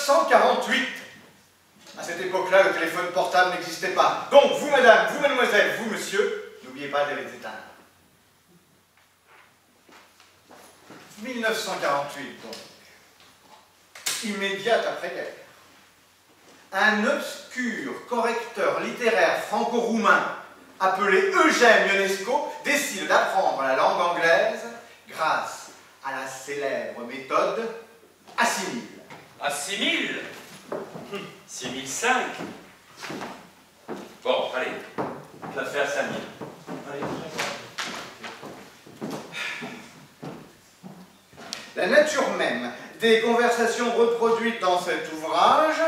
1948. À cette époque-là, le téléphone portable n'existait pas. Donc, vous, madame, vous, mademoiselle, vous, monsieur, n'oubliez pas de les éteindre. 1948, donc. Immédiate après-guerre. Un obscur correcteur littéraire franco-roumain appelé Eugène Ionesco décide d'apprendre la langue anglaise grâce à la célèbre méthode assimile. Assimile 6005. Bon, allez, je la fais à 5000. Allez. La nature même des conversations reproduites dans cet ouvrage,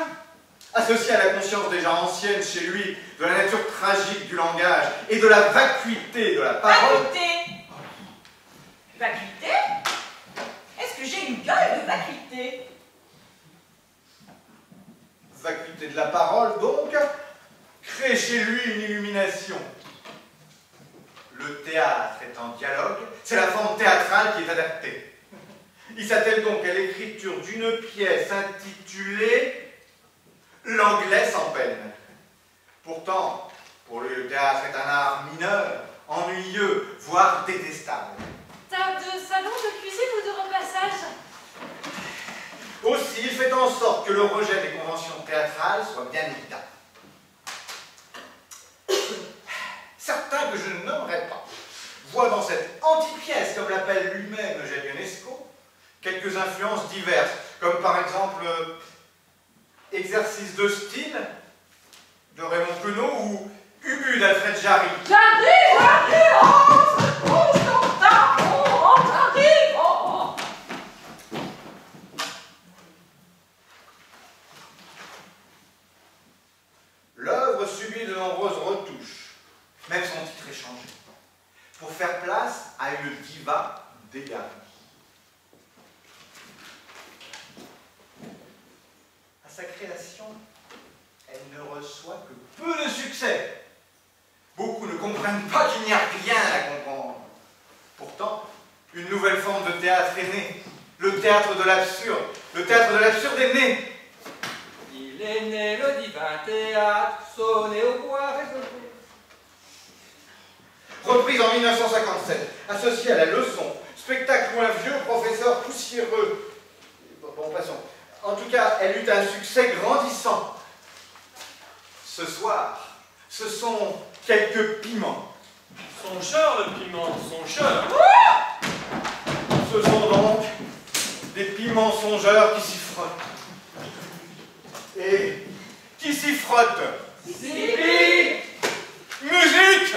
associée à la conscience déjà ancienne chez lui de la nature tragique du langage et de la vacuité de la parole... Vacuité? Vacuité? Est-ce que j'ai une gueule de vacuité? Vacuité de la parole, donc, crée chez lui une illumination. Le théâtre est en dialogue, c'est la forme théâtrale qui est adaptée. Il s'attelle donc à l'écriture d'une pièce intitulée « L'anglais sans peine ». Pourtant, pour lui, le théâtre est un art mineur, ennuyeux, voire détestable. Table de salon, de cuisine ou de repassage? Aussi, il fait en sorte que le rejet des conventions théâtrales soit bien évident. Certains que je ne nommerai pas voient dans cette anti-pièce, comme l'appelle lui-même Eugène Ionesco, quelques influences diverses, comme par exemple Exercice de style de Raymond Queneau ou Ubu d'Alfred Jarry. J'arrive, L'œuvre subit de nombreuses retouches, même son titre est changé, pour faire place à une diva dégarée. À sa création, elle ne reçoit que peu de succès. Beaucoup ne comprennent pas qu'il n'y a rien à comprendre. Pourtant, une nouvelle forme de théâtre est née. Le théâtre de l'absurde. Le théâtre de l'absurde est né. Il est né le divin théâtre, sonné au bois résolu. Reprise en 1957, associée à la leçon, spectacle où un vieux professeur poussiéreux. Bon, passons. En tout cas, elle eut un succès grandissant. Ce soir, ce sont quelques piments. Songeur, le piment, songeur. Ce sont donc des piments songeurs qui s'y frottent. Et qui s'y frottent? Zibi! Musique!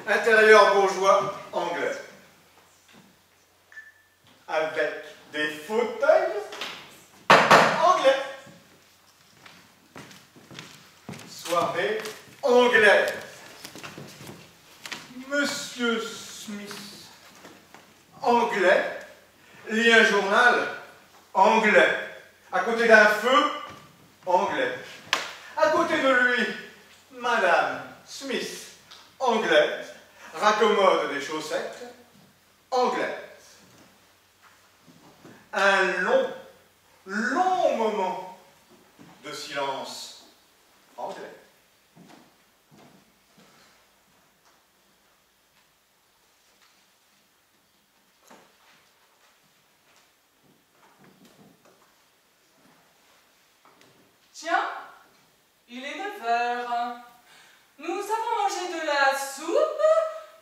Intérieur bourgeois anglais. Avec des fauteuils anglais. Soirée anglaise. Monsieur Smith, anglais, lit un journal anglais. À côté d'un feu anglais. À côté de lui, Madame Smith, anglaise, raccommode des chaussettes, anglaise. Un long moment de silence anglais. Tiens, il est 9 heures. Nous avons mangé de la soupe,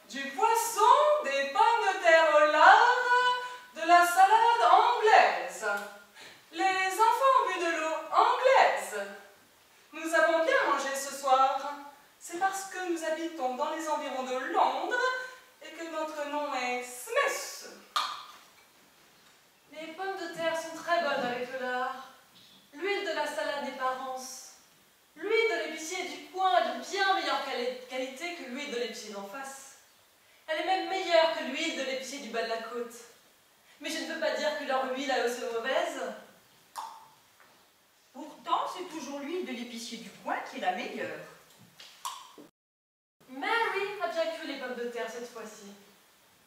du poisson, des pommes de terre au lard, de la salade anglaise. Les enfants ont bu de l'eau anglaise. Nous avons bien mangé ce soir. C'est parce que nous habitons dans les environs de Londres et que notre nom est Smith. Les pommes de terre sont très bonnes avec le lard. L'huile de la salade n'est pas rance. L'huile de l'épicier du coin est de bien meilleure qualité que l'huile de l'épicier d'en face. Elle est même meilleure que l'huile de l'épicier du bas de la côte. Mais je ne veux pas dire que leur huile est aussi mauvaise. Pourtant, c'est toujours l'huile de l'épicier du coin qui est la meilleure. Mary a bien cuit les pommes de terre cette fois-ci.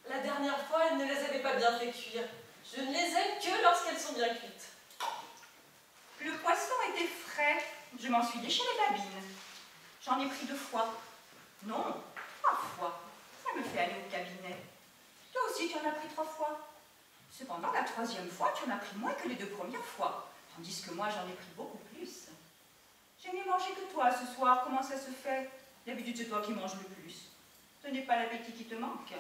La dernière fois, elle ne les avait pas bien fait cuire. Je ne les aime que lorsqu'elles sont bien cuites. Le poisson était frais. Je m'en suis léché les babines. J'en ai pris 2 fois. Non, 3 fois. Ça me fait aller au cabinet. Toi aussi, tu en as pris 3 fois. Cependant, la 3e fois, tu en as pris moins que les 2 premières fois. Tandis que moi, j'en ai pris beaucoup plus. J'ai mieux mangé que toi ce soir. Comment ça se fait? D'habitude, c'est toi qui manges le plus. Ce n'est pas l'appétit qui te manque.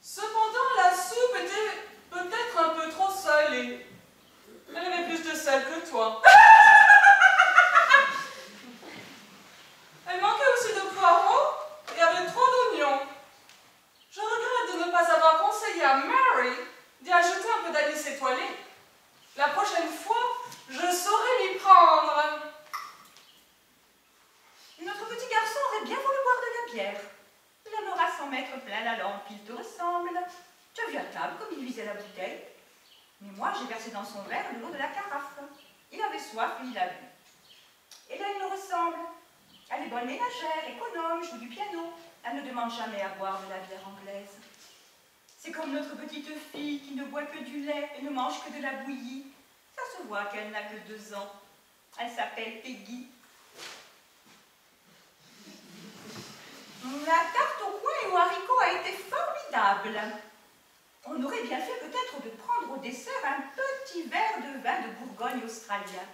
Cependant, la soupe était peut-être un peu trop salée. Elle avait plus de sel que toi. Elle manquait aussi de poireaux et avait trop d'oignons. Je regrette de ne pas avoir conseillé à Mary d'y ajouter un peu d'anis étoilé. La prochaine fois, je saurai m'y prendre. Notre petit garçon aurait bien voulu boire de la bière. Il aimera s'en mettre plein la lampe, il te ressemble. Tu as vu à table comme il lisait la bouteille. Mais moi, j'ai versé dans son verre de l'eau de la carafe. Il avait soif et il a bu. Et là, il me ressemble. Elle est bonne ménagère, économe, joue du piano. Elle ne demande jamais à boire de la bière anglaise. C'est comme notre petite fille qui ne boit que du lait et ne mange que de la bouillie. Ça se voit qu'elle n'a que 2 ans. Elle s'appelle Peggy. La tarte au coin et aux haricots a été formidable. On aurait bien fait peut-être de prendre au dessert un petit verre de vin de Bourgogne australien.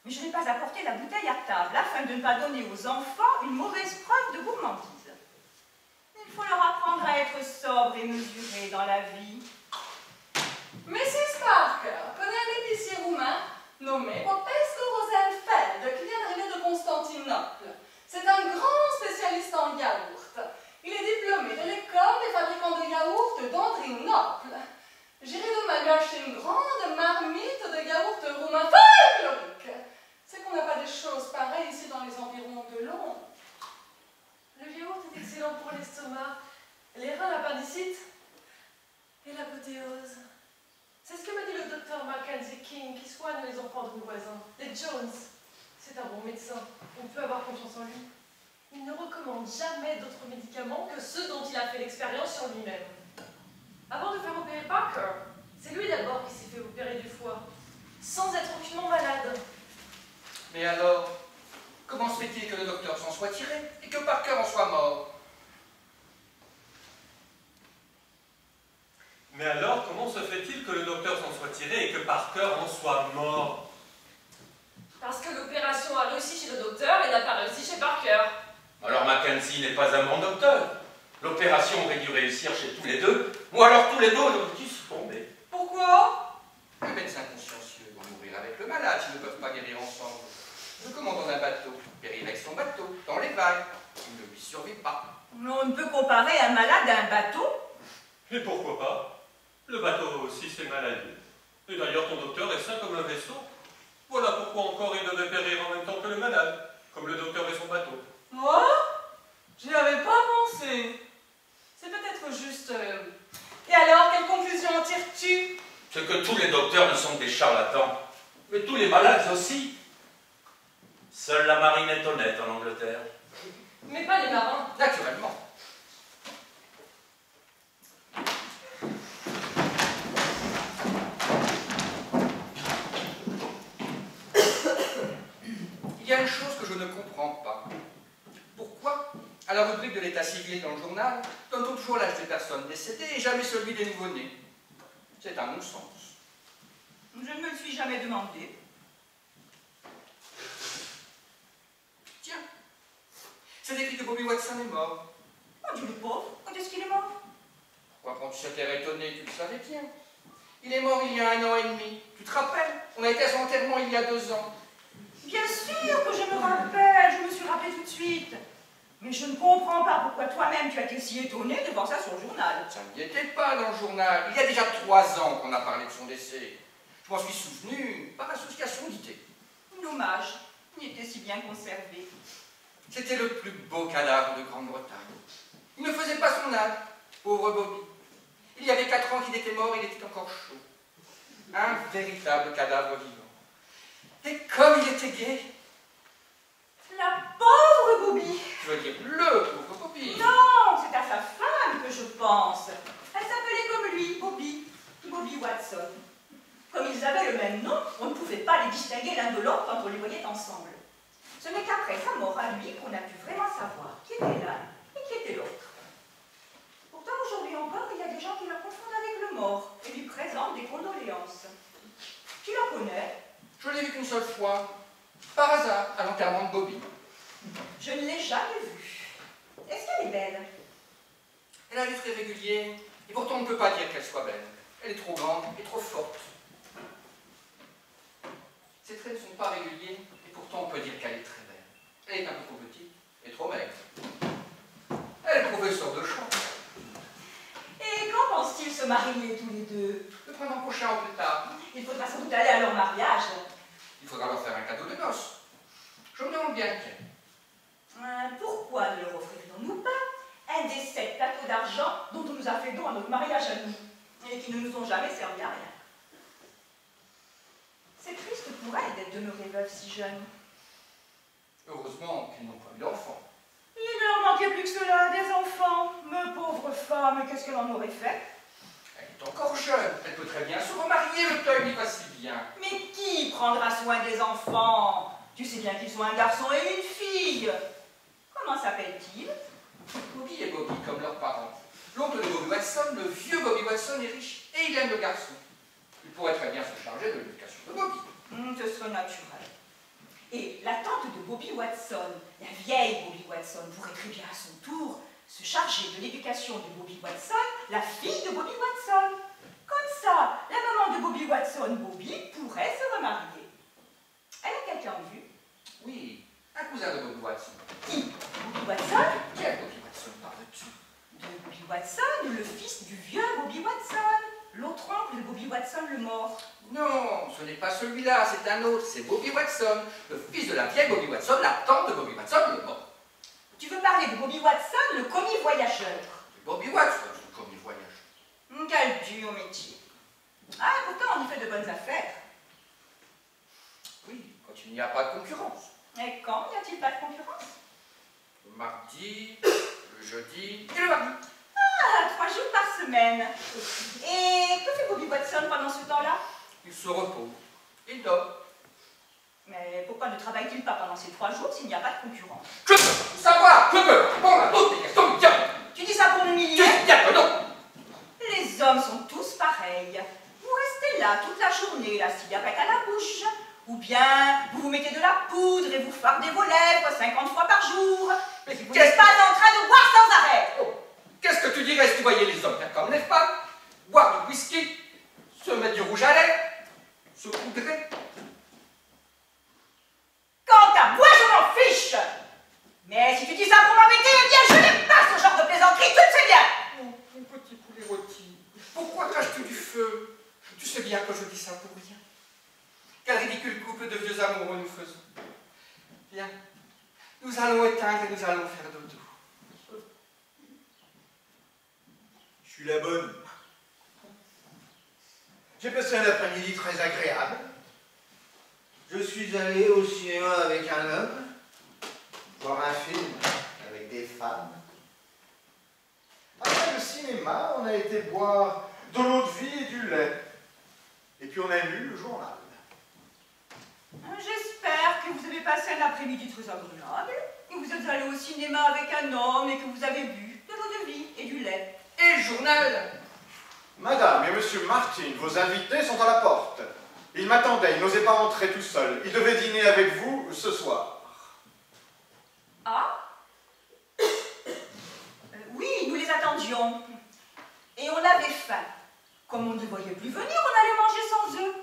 Mais je n'ai pas apporté la bouteille à table afin de ne pas donner aux enfants une mauvaise preuve de gourmandise. Il faut leur apprendre à être sobre et mesuré dans la vie. Mrs. Parker connaît un épicier roumain nommé Popescu Rosenfeld qui vient d'arriver de Constantinople. C'est un grand spécialiste en yaourt. Il est diplômé de l'école des fabricants de yaourt d'Andrinople. J'irai demain lui acheter une grande marmite de yaourt roumain folklorique. C'est qu'on n'a pas des choses pareilles ici dans les environs de Londres. Le yaourt est excellent pour l'estomac, les reins, l'appendicite et l'apothéose. C'est ce que m'a dit le docteur Mackenzie King qui soigne les enfants de nos voisins, les Jones. C'est un bon médecin, on peut avoir confiance en lui. Il ne recommande jamais d'autres médicaments que ceux dont il a fait l'expérience sur lui-même. Avant de faire opérer Parker, c'est lui d'abord qui s'est fait opérer du foie, sans être aucunement malade. Mais alors, comment se fait-il que le docteur s'en soit tiré et que Parker en soit mort? Mais alors, comment se fait-il que le docteur s'en soit tiré et que Parker en soit mort? Parce que l'opération a réussi chez le docteur et n'a pas réussi chez Parker. Alors Mackenzie n'est pas un bon docteur. L'opération aurait dû réussir chez tous les deux, ou alors tous les deux auraient dû succomber. Pourquoi? Les médecins consciencieux vont mourir avec le malade s'ils ne peuvent pas guérir ensemble. Je commande dans un bateau, périt avec son bateau, dans les vagues. Il ne lui survit pas. On ne peut comparer un malade à un bateau. Et pourquoi pas? Le bateau aussi, c'est maladie. Et d'ailleurs, ton docteur est sain comme un vaisseau. Voilà pourquoi encore il devait périr en même temps que le malade, comme le docteur et son bateau. Moi? J'y avais pas pensé. C'est peut-être juste... Et alors, quelle conclusion en tires-tu? tous les docteurs ne sont que des charlatans, mais tous les malades aussi. Seule la marine est honnête en Angleterre. Mais pas les marins. Naturellement. Il y a une chose que je ne comprends pas. Pourquoi, à la rubrique de l'état civil dans le journal, donne-t-on toujours l'âge des personnes décédées et jamais celui des nouveau-nés? C'est un non-sens. Je ne me le suis jamais demandé. Tiens, c'est écrit que Bobby Watson est mort. Oh Dieu le pauvre, quand est-ce qu'il est mort? Pourquoi, quand tu s'étais étonné, tu le savais bien. Il est mort il y a 1 an et demi. Tu te rappelles? On a été à son enterrement il y a 2 ans. Bien sûr que je me rappelle, je me suis rappelé tout de suite. Mais je ne comprends pas pourquoi toi-même tu as été si étonné de voir ça sur le journal. Ça n'y était pas dans le journal. Il y a déjà 3 ans qu'on a parlé de son décès. Je m'en suis souvenu par association d'idées. Dommage, il était si bien conservé. C'était le plus beau cadavre de Grande-Bretagne. Il ne faisait pas son âge, pauvre Bobby. Il y avait 4 ans qu'il était mort, il était encore chaud. Un véritable cadavre vivant. Et comme il était gai. La pauvre Bobby! Je veux dire le pauvre Bobby. Non, c'est à sa femme que je pense. Elle s'appelait comme lui, Bobby Watson. Comme ils avaient le même nom, on ne pouvait pas les distinguer l'un de l'autre quand on les voyait ensemble. Ce n'est qu'après sa mort à lui qu'on a pu vraiment savoir qui était l'un et qui était l'autre. Pourtant, aujourd'hui encore, il y a des gens qui le confondent avec le mort et lui présentent des condoléances. Tu la connais? Je l'ai vu qu'une seule fois, par hasard, à l'enterrement de Bobby. Je ne l'ai jamais vue. Est-ce qu'elle est belle? Elle a des traits réguliers, et pourtant on ne peut pas dire qu'elle soit belle. Elle est trop grande et trop forte. Ses traits ne sont pas réguliers, et pourtant on peut dire qu'elle est très belle. Elle est un peu trop petite et trop maigre. Elle est professeure de chant. Et quand pensent-ils se marier tous les deux? Le printemps prochain ou plus tard, Il faudra sans doute aller à leur mariage. il faudra leur faire un cadeau de noces. Je me demande bien lequel. Pourquoi ne leur offririons-nous pas un des 7 plateaux d'argent dont on nous a fait don à notre mariage à nous, et qui ne nous ont jamais servi à rien? C'est triste pour elle d'être demeurée veuve si jeune. Heureusement qu'ils n'ont pas eu d'enfants. Il leur manquait plus que cela, des enfants. Mais pauvre femme, qu'est-ce qu'elle en aurait fait? Elle est encore jeune, elle peut très bien se remarier, le temps n'est pas si bien. Mais qui prendra soin des enfants? Tu sais bien qu'ils sont un garçon et une fille. Comment s'appelle-t-il? Bobby et Bobby, comme leurs parents. L'oncle de Bobby Watson, le vieux Bobby Watson, est riche et il aime le garçon. Il pourrait très bien se charger de l'éducation de Bobby. Ce serait naturel. Et la tante de Bobby Watson, la vieille Bobby Watson, pourrait très bien à son tour se charger de l'éducation de Bobby Watson, la fille de Bobby Watson. Comme ça, la maman de Bobby Watson, Bobby, pourrait se remarier. Elle a quelqu'un en vue? Oui, un cousin de Bobby Watson. Qui? Bobby Watson? Quel Bobby Watson parles-tu? De Bobby Watson, le fils du vieux Bobby Watson. L'autre oncle de Bobby Watson, le mort. Non, ce n'est pas celui-là, c'est un autre, c'est Bobby Watson, le fils de la vieille Bobby Watson, la tante de Bobby Watson, le mort. Tu veux parler de Bobby Watson, le commis voyageur? Bobby Watson, ce commis voyage. Quel dur métier. Ah, pourtant on y fait de bonnes affaires. Oui, quand il n'y a pas de concurrence. Et quand n'y a-t-il pas de concurrence? Le mardi, le jeudi et le mardi. Ah, 3 jours par semaine. Et que fait Bobby Watson pendant ce temps-là? Il se repose, il dort. Mais pourquoi ne travaille-t-il pas pendant ces 3 jours s'il n'y a pas de concurrence? Je peux savoir, je peux répondre à toutes les questions du diable. Tu dis ça pour m'humilier? Tu dis bien que non. Les hommes sont tous pareils. Vous restez là toute la journée, la cigarette à la bouche. Ou bien vous vous mettez de la poudre et vous fardez vos lèvres 50 fois par jour. Mais Vous n'êtes pas en train de boire sans arrêt. Oh, qu'est-ce que tu dirais si tu voyais les hommes faire comme les femmes? Boire du whisky, se mettre du rouge à lèvres, se poudrer. Quant à moi, je m'en fiche. Mais si tu dis ça pour m'embêter, eh bien je n'aime pas ce genre de plaisanterie, tu le sais bien. Oh, mon petit poulet rôti, pourquoi craches-tu du feu? Tu sais bien que je dis ça pour rien. Quel ridicule couple de vieux amoureux nous faisons. Viens, nous allons éteindre et nous allons faire dodo. Je suis la bonne. J'ai passé un après-midi très agréable. Je suis allé au cinéma avec un homme, voir un film avec des femmes. Après le cinéma, on a été boire de l'eau de vie et du lait. Et puis on a lu le journal. J'espère que vous avez passé un après-midi très agréable, que vous êtes allé au cinéma avec un homme et que vous avez bu de l'eau de vie et du lait. Et le journal? Madame et monsieur Martin, vos invités sont à la porte. Ils m'attendaient, ils n'osaient pas entrer tout seuls. Ils devaient dîner avec vous ce soir. Ah oui, nous les attendions. Et on avait faim. Comme on ne voyait plus venir, on allait manger sans eux.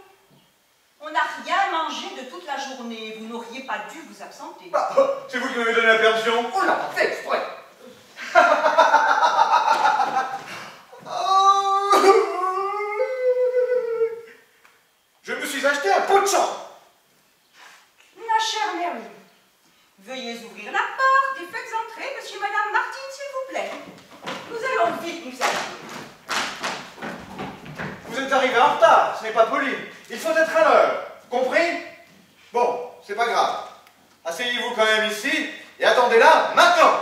On n'a rien mangé de toute la journée. Vous n'auriez pas dû vous absenter. Bah, c'est vous qui m'avez donné la permission. On l'a pas fait exprès. Je me suis acheté un pot de sang. Ma chère Mary, veuillez ouvrir la porte et faites entrer monsieur et madame Martin, s'il vous plaît. Nous allons vite nous habiller. Vous êtes arrivé en retard, ce n'est pas poli. Il faut être à l'heure. Compris? Bon, c'est pas grave. Asseyez-vous quand même ici et attendez là, maintenant.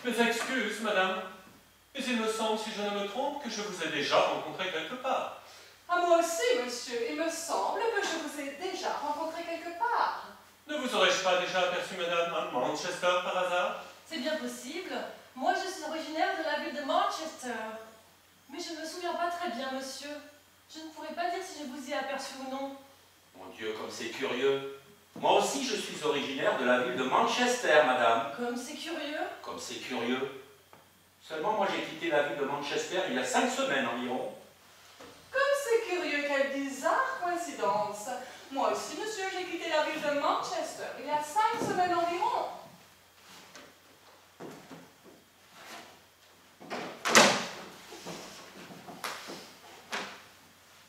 Mes excuses, madame. Mais il me semble, si je ne me trompe, que je vous ai déjà rencontré quelque part. Ah, moi aussi, monsieur. Il me semble que je vous ai déjà rencontré quelque part. Ne vous aurais-je pas déjà aperçu, madame, à Manchester par hasard? C'est bien possible. Moi, je suis originaire de la ville de Manchester. Mais je ne me souviens pas très bien, monsieur. Je ne pourrais pas dire si je vous ai aperçu ou non. Mon Dieu, comme c'est curieux. Moi aussi, je suis originaire de la ville de Manchester, madame. Comme c'est curieux. Comme c'est curieux. Seulement, moi, j'ai quitté la ville de Manchester il y a 5 semaines environ. Comme c'est curieux, quelle bizarre coïncidence. Moi aussi, monsieur, j'ai quitté la ville de Manchester il y a 5 semaines environ.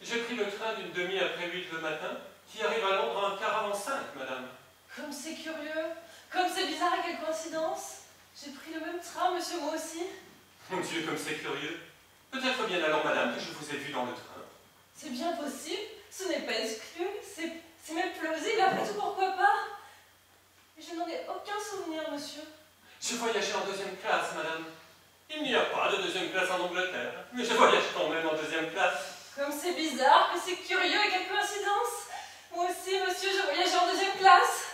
J'ai pris le train d'une demi après 8 le matin, qui arrive à Londres à un quart avant 5, madame. Comme c'est curieux. Comme c'est bizarre et quelle coïncidence. J'ai pris le même train, monsieur, moi aussi. Mon Dieu, comme c'est curieux. Peut-être bien alors, madame, que je vous ai vu dans le train. C'est bien possible. Ce n'est pas exclu. C'est même plausible. Après tout, pourquoi pas? Mais je n'en ai aucun souvenir, monsieur. Je voyageais en deuxième classe, madame. Il n'y a pas de deuxième classe en Angleterre, mais je voyage quand même en deuxième classe. Comme c'est bizarre, que c'est curieux et quelle coïncidence. Moi aussi, monsieur, je voyageais en deuxième classe.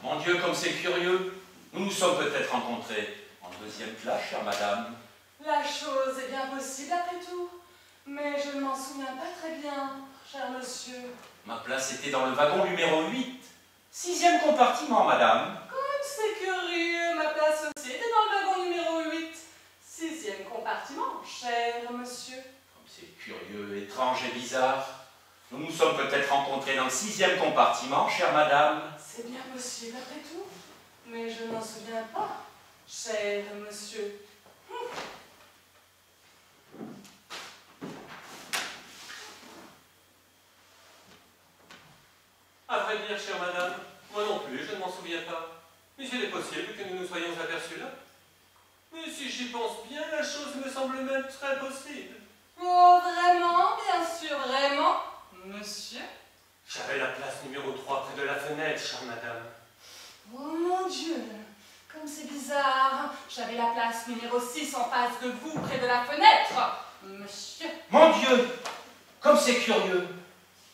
Mon Dieu, comme c'est curieux. Nous nous sommes peut-être rencontrés en deuxième classe, chère madame. La chose est bien possible après tout. Mais je ne m'en souviens pas très bien, cher monsieur. Ma place était dans le wagon numéro 8. 6e compartiment, madame. Comme c'est curieux, ma place aussi était dans le wagon numéro 8. 6e compartiment, cher monsieur. Comme c'est curieux, étrange et bizarre. Nous nous sommes peut-être rencontrés dans le 6e compartiment, chère madame. C'est bien possible après tout. Mais je ne m'en souviens pas, cher monsieur. À vrai dire, chère madame, moi non plus, je ne m'en souviens pas. Mais il est possible que nous nous soyons aperçus là. Mais si j'y pense bien, la chose me semble même très possible. Oh, vraiment, bien sûr, vraiment, monsieur? J'avais la place numéro 3 près de la fenêtre, chère madame. Oh mon Dieu, comme c'est bizarre. J'avais la place numéro 6 en face de vous, près de la fenêtre, monsieur. Mon Dieu, comme c'est curieux.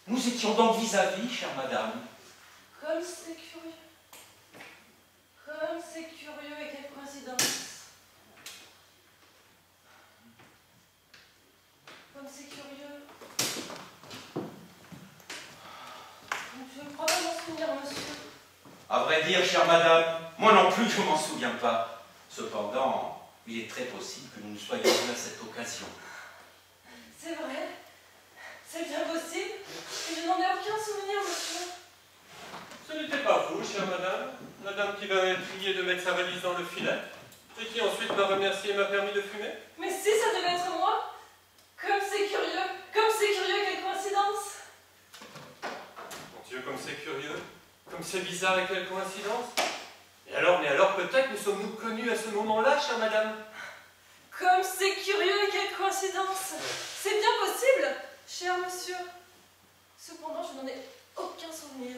Nous étions donc vis-à-vis, chère madame. Comme c'est curieux. Comme c'est curieux et quelle coïncidence. Comme c'est curieux. dire, chère madame, moi non plus, je m'en souviens pas. Cependant, il est très possible que nous ne soyons plus à cette occasion. C'est vrai. C'est bien possible. Et je n'en ai aucun souvenir, monsieur. Ce n'était pas vous, chère madame. Madame qui m'a prié de mettre sa valise dans le filet, et qui ensuite m'a remercié et m'a permis de fumer. Mais si ça devait être moi, comme c'est curieux, quelle coïncidence. Mon Dieu, comme c'est curieux, comme c'est bizarre et quelle coïncidence. Mais alors peut-être nous sommes-nous connus à ce moment-là, chère madame. Comme c'est curieux et quelle coïncidence. C'est bien possible, cher monsieur. Cependant, je n'en ai aucun souvenir.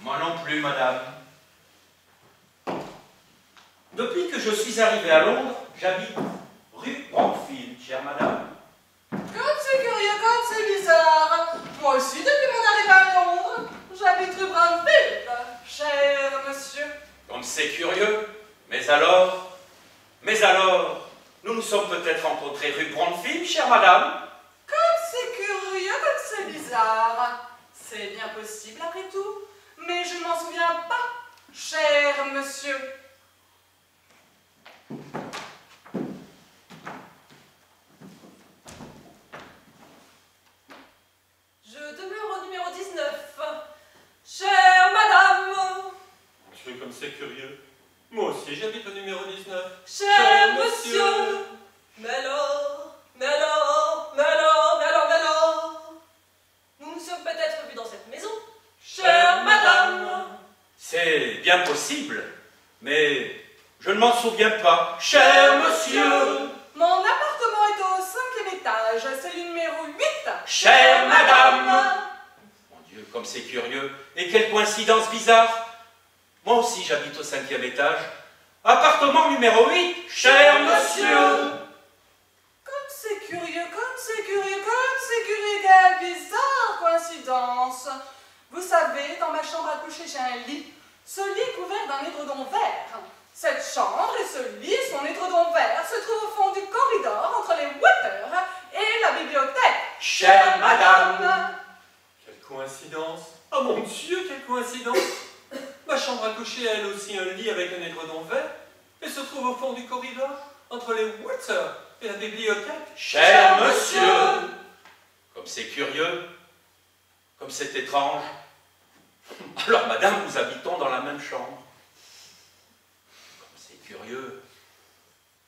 Moi non plus, madame. Depuis que je suis arrivé à Londres, j'habite rue Bromfield, chère madame. Comme c'est curieux, comme c'est bizarre. Moi aussi, depuis mon arrivée à Londres, j'habite rue Bromfield, cher monsieur. Comme c'est curieux, mais alors, nous nous sommes peut-être rencontrés rue Bromfield, chère madame. Comme c'est curieux, comme c'est bizarre. C'est bien possible après tout, mais je ne m'en souviens pas, cher monsieur. Je demeure au numéro 19. Chère madame. Mon Dieu, comme c'est curieux. Moi aussi, j'habite au numéro 19. Cher monsieur. Mais alors. Nous nous sommes peut-être vus dans cette maison. Chère madame. C'est bien possible, mais je ne m'en souviens pas, cher monsieur. Mon appartement est au 5e étage, c'est le numéro 8. Chère madame. Mon Dieu, comme c'est curieux, et quelle coïncidence bizarre. Moi aussi, j'habite au 5e étage. Appartement numéro 8, cher monsieur. Comme c'est curieux, quelle bizarre coïncidence. Vous savez, dans ma chambre à coucher, j'ai un lit. Ce lit est couvert d'un édredon vert. Cette chambre et ce lit, son édredon vert, se trouvent au fond du corridor entre les Waters et la bibliothèque. Chère madame. Quelle coïncidence. Oh mon Dieu, quelle coïncidence. Ma chambre à coucher a elle aussi un lit avec un édredon vert, et se trouve au fond du corridor entre les Waters et la bibliothèque. Cher monsieur. Comme c'est curieux, comme c'est étrange. Alors, madame, nous habitons dans la même chambre. Comme c'est curieux.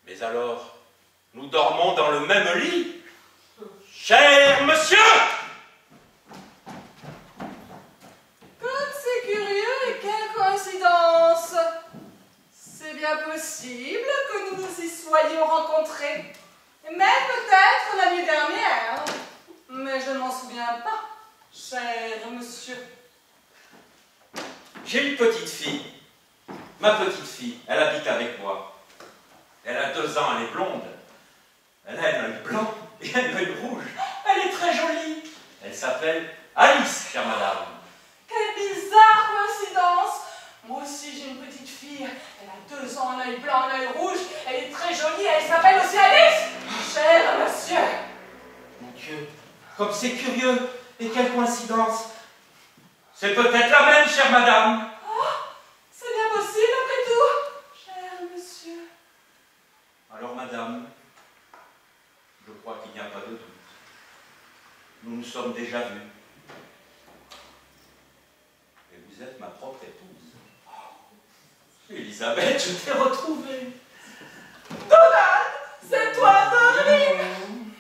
Mais alors, nous dormons dans le même lit. Cher monsieur. Comme c'est curieux et quelle coïncidence. C'est bien possible que nous nous y soyons rencontrés. Et même peut-être la nuit dernière. Mais je ne m'en souviens pas, cher monsieur. J'ai une petite fille. Ma petite fille, elle habite avec moi. Elle a 2 ans, elle est blonde. Elle a un œil blanc et un œil rouge. Elle est très jolie. Elle s'appelle Alice, chère madame. Quelle bizarre coïncidence. Moi aussi j'ai une petite fille. Elle a 2 ans, un œil blanc, un œil rouge. Elle est très jolie, elle s'appelle aussi Alice. Cher monsieur. Mon Dieu, comme c'est curieux et quelle coïncidence. C'est peut-être la même, chère madame. Oh, c'est bien possible après tout, cher monsieur. Alors, madame, je crois qu'il n'y a pas de doute. Nous nous sommes déjà vus. Et vous êtes ma propre épouse. Oh, Elisabeth, je t'ai retrouvée. Donald, c'est toi, Dorine.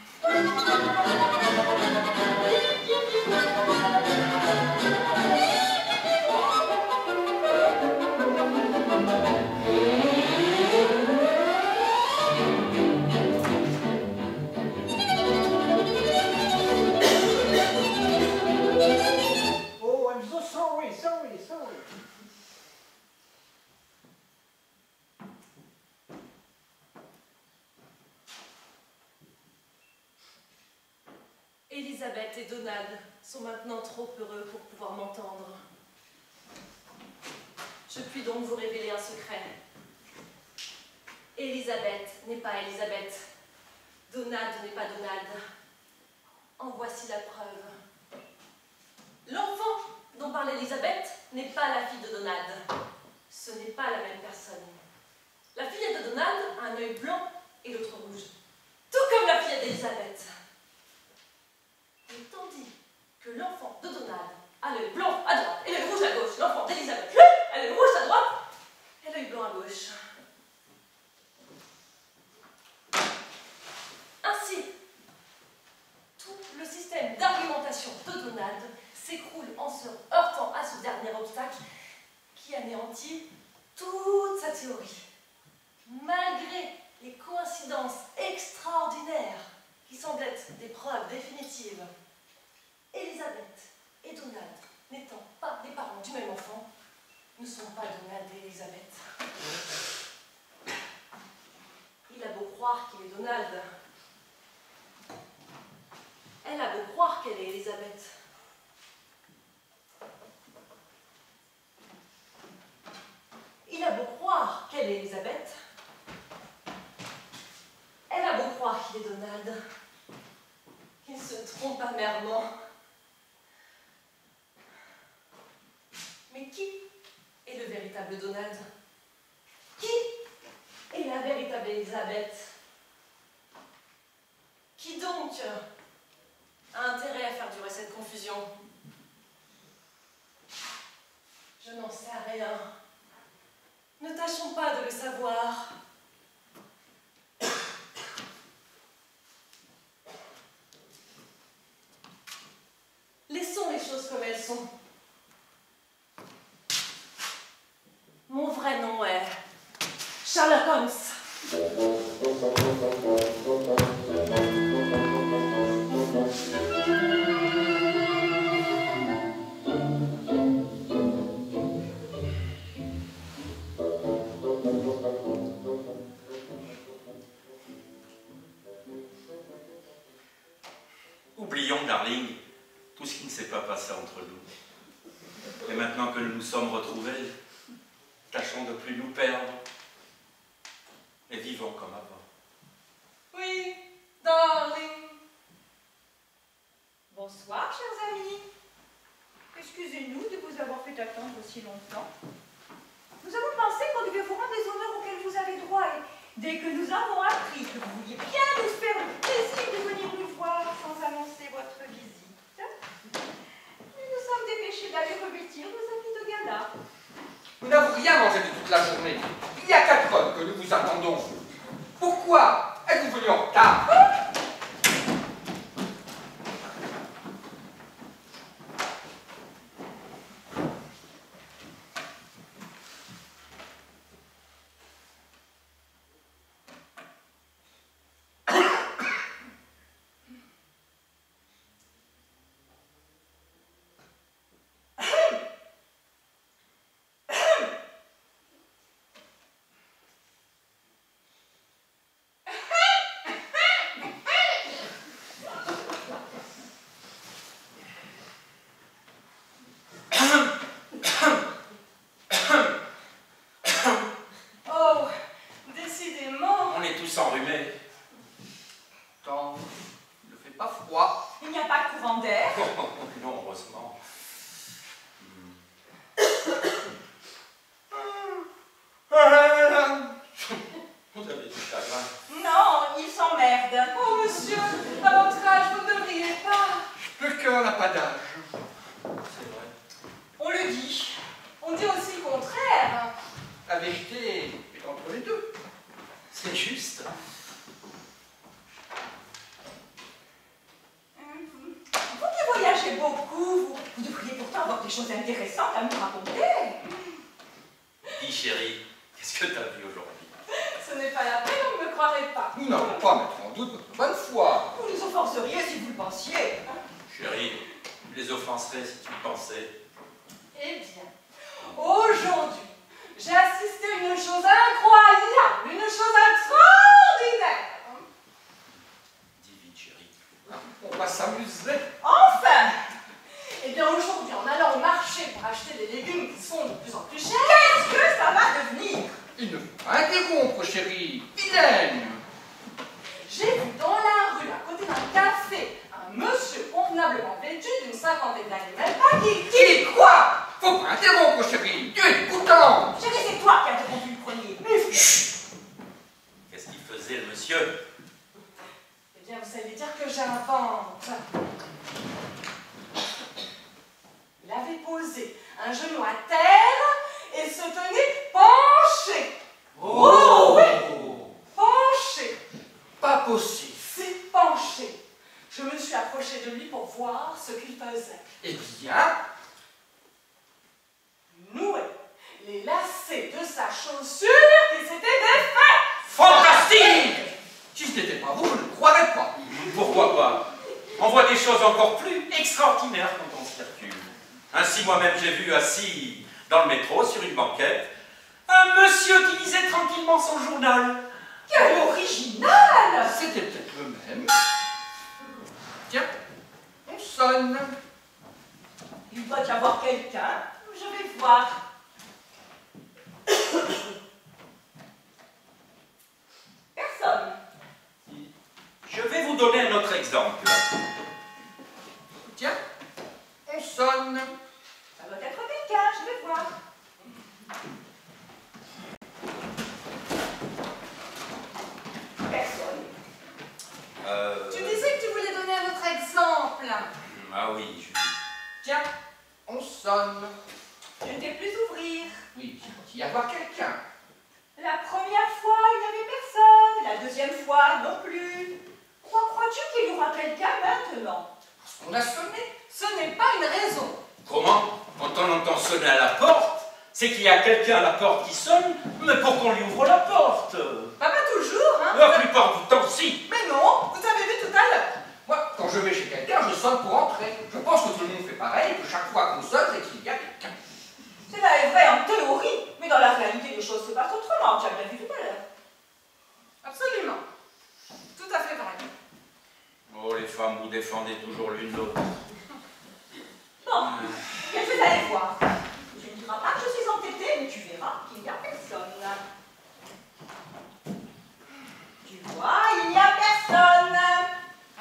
Oh, I'm so sorry. Elisabeth et Donald sont maintenant trop heureux pour pouvoir m'entendre. Je puis donc vous révéler un secret. Elisabeth n'est pas Elisabeth. Donald n'est pas Donald. En voici la preuve. L'enfant dont parle Elisabeth n'est pas la fille de Donald. Ce n'est pas la même personne. La fillette de Donald a un œil blanc et l'autre rouge, tout comme la fillette d'Elisabeth. Et tandis que l'enfant de Donald a l'œil blanc à droite et l'œil rouge à gauche, l'enfant d'Elisabeth, lui, a l'œil rouge à droite et l'œil blanc à gauche. Ainsi, tout le système d'argumentation de Donald s'écroule en se heurtant à ce dernier obstacle qui anéantit toute sa théorie. Malgré les coïncidences extraordinaires qui semblent être des preuves définitives, Elisabeth et Donald, n'étant pas des parents du même enfant, ne sont pas Donald et Elisabeth. Il a beau croire qu'il est Donald, elle a beau croire qu'elle est Elisabeth. Il a beau croire qu'elle est Elisabeth, elle a beau croire qu'il est Donald. Il se trompe amèrement. Mais qui est le véritable Donald? Qui est la véritable Elisabeth? Qui donc a intérêt à faire durer cette confusion? Je n'en sais rien. Ne tâchons pas de le savoir. Laissons les choses comme elles sont. Mon vrai nom est Sherlock Holmes. Oublions, darling, tout ce qui ne s'est pas passé entre nous. Et maintenant que nous nous sommes retrouvés, tâchons de plus nous perdre et vivons comme avant. Oui, darling. Bonsoir, chers amis. Excusez-nous de vous avoir fait attendre aussi longtemps. Nous avons pensé qu'on devait vous rendre des honneurs auxquels vous avez droit et dès que nous avons appris que vous vouliez bien nous faire le plaisir de venir nous voir sans annoncer votre visite, nous nous sommes dépêchés d'aller revêtir nos habits de gala. Nous n'avons rien mangé de toute la journée. Il y a 4 heures que nous vous attendons. Pourquoi êtes-vous venu en retard? Oh, décidément. On est tous enrhumés. Tant, il ne fait pas froid. Il n'y a pas de courant d'air. Non, heureusement. Vous avez du chagrin. Non, il s'emmerde. Oh, monsieur, à votre âge, vous ne devriez pas. Le cœur n'a pas d'âge. C'est vrai. On le dit. On dit aussi le contraire. La vérité est entre les deux. C'est juste. Vous qui voyagez beaucoup, vous devriez pourtant avoir des choses intéressantes à nous raconter. Dis, chérie, qu'est-ce que tu as vu aujourd'hui? Ce n'est pas la peine, on ne me croirait pas. Nous n'allons pas mettre en doute votre bonne foi. Vous nous offenseriez si vous le pensiez. Chérie, tu les offenserais si tu le pensais. Eh bien, aujourd'hui, j'ai assisté à une chose incroyable, une chose extraordinaire. Dis vite, chérie. On va s'amuser. Enfin! Eh bien, aujourd'hui, en allant au marché pour acheter des légumes qui sont de plus en plus chers, Qu'est-ce que ça va devenir? Il ne faut pas interrompre, chérie. Vilaine. j'ai vu dans la rue, à côté d'un café, un monsieur convenablement vêtu d'une cinquantaine d'années, même pas qui... Qui quoi? Faut pas interrompre, chérie. Tu es écoutant. Chérie, c'est toi qui as interrompu le premier. Mais Qu'est-ce qu'il faisait, le monsieur? Eh bien, vous allez dire que j'invente. Il avait posé un genou à terre et se tenait penché. Oh, oui, penché. Pas possible. C'est penché. Je me suis approchée de lui pour voir ce qu'il faisait. Eh bien, Nouait les lacets de sa chaussure qui s'était défaits. fantastique! Si ce n'était pas vous, je ne le croirais pas. Pourquoi pas? On voit des choses encore plus extraordinaires quand on circule. Ainsi, moi-même, j'ai vu assis dans le métro, sur une banquette, un monsieur qui lisait tranquillement son journal. quel original! C'était peut-être le même. Tiens, on sonne. Il doit y avoir quelqu'un. Je vais voir. Personne. Je vais vous donner un autre exemple. Tiens, on sonne. Ça doit être quelqu'un, je vais voir. Personne. Tu disais que tu voulais donner un autre exemple. Ah oui, Julie. Tiens, on sonne. Je ne vais plus ouvrir. Oui, il doit y avoir quelqu'un. La première fois, il n'y avait personne. La deuxième fois, non plus. Pourquoi crois-tu qu'il y aura quelqu'un maintenant? Parce qu'on a sonné. Ce n'est pas une raison. Comment? Quand on entend sonner à la porte, c'est qu'il y a quelqu'un à la porte qui sonne, mais pour qu'on lui ouvre la porte. Pas toujours, hein. La plupart du temps, si. Mais non, vous avez vu tout à l'heure. Moi, quand je vais chez quelqu'un, je sonne pour entrer. Je pense que tout le monde fait pareil, que chaque fois qu'on sonne, c'est qu'il y a quelqu'un. Cela est vrai en théorie, mais dans la réalité, les choses se passent autrement. Tu as bien vu tout à l'heure. Absolument. Tout à fait vrai. Oh, les femmes, vous défendez toujours l'une l'autre. Bon, bien, je vais aller voir. Tu ne diras pas que je suis entêtée, mais tu verras qu'il n'y a personne. Tu vois, il n'y a personne.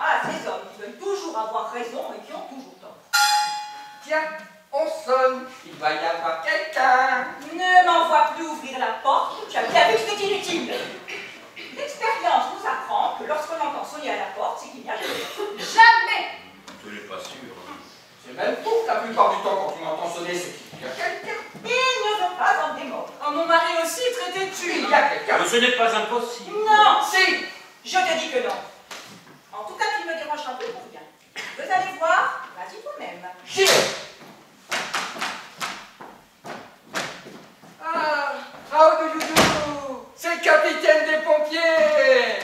Ah, ces hommes qui veulent toujours avoir raison et qui ont toujours tort. Tiens, on sonne. Il va y avoir quelqu'un. Ne m'envoie plus ouvrir la porte, tu as bien vu que c'est inutile. L'expérience nous apprend que lorsqu'on entend sonner à la porte, c'est qu'il n'y a personne. Jamais. Tu n'es pas sûr. C'est même faux. La plupart du temps, quand tu m'entends sonner, c'est qu'il y a quelqu'un. Il ne veut pas en démordre. Oh, mon mari aussi est très têtu. Il y a quelqu'un. Mais ce n'est pas impossible. Non, Si. je te dis que non. En tout cas, tu ne me dérangeras plus pour rien. Tu veux aller voir? Vas-y toi-même. J'y vais. Ah, how do you do? C'est le capitaine des pompiers.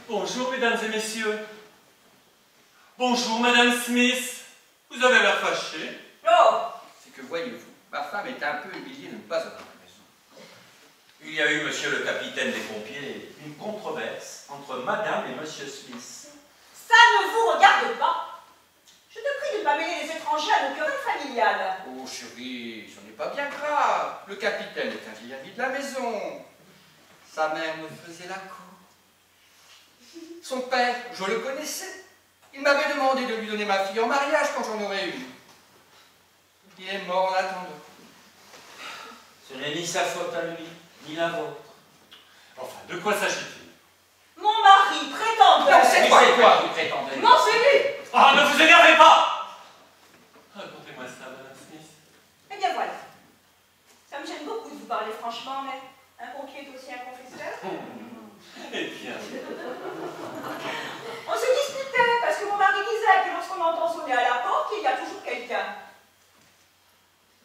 Bonjour, mesdames et messieurs. Bonjour, madame Smith. Vous avez l'air fâchée. Oh, C'est que voyez-vous, ma femme est un peu humiliée de ne pas avoir raison. Il y a eu, monsieur le capitaine des pompiers, une controverse entre madame et monsieur Smith. ça ne vous regarde pas. Je te prie de ne pas mêler les étrangers à nos querelles familiales. Oh chérie, ce n'est pas bien grave. Le capitaine est un vieil ami de la maison. Sa mère me faisait la cour. Son père, je le connaissais. Il m'avait demandé de lui donner ma fille en mariage quand j'en aurais une. Il est mort en attendant. Ce n'est ni sa faute à lui, ni la vôtre. Enfin, de quoi s'agit-il? Mon mari prétend... Non, c'est quoi vous prétendez? Non, c'est lui. Ah, ne vous énervez pas! Racontez-moi ça, madame Smith. Eh bien voilà. Ça me gêne beaucoup de vous parler franchement, mais un pompier est aussi un confesseur. Eh bien, On se disputait parce que mon mari disait que lorsqu'on entend sonner à la porte, il y a toujours quelqu'un.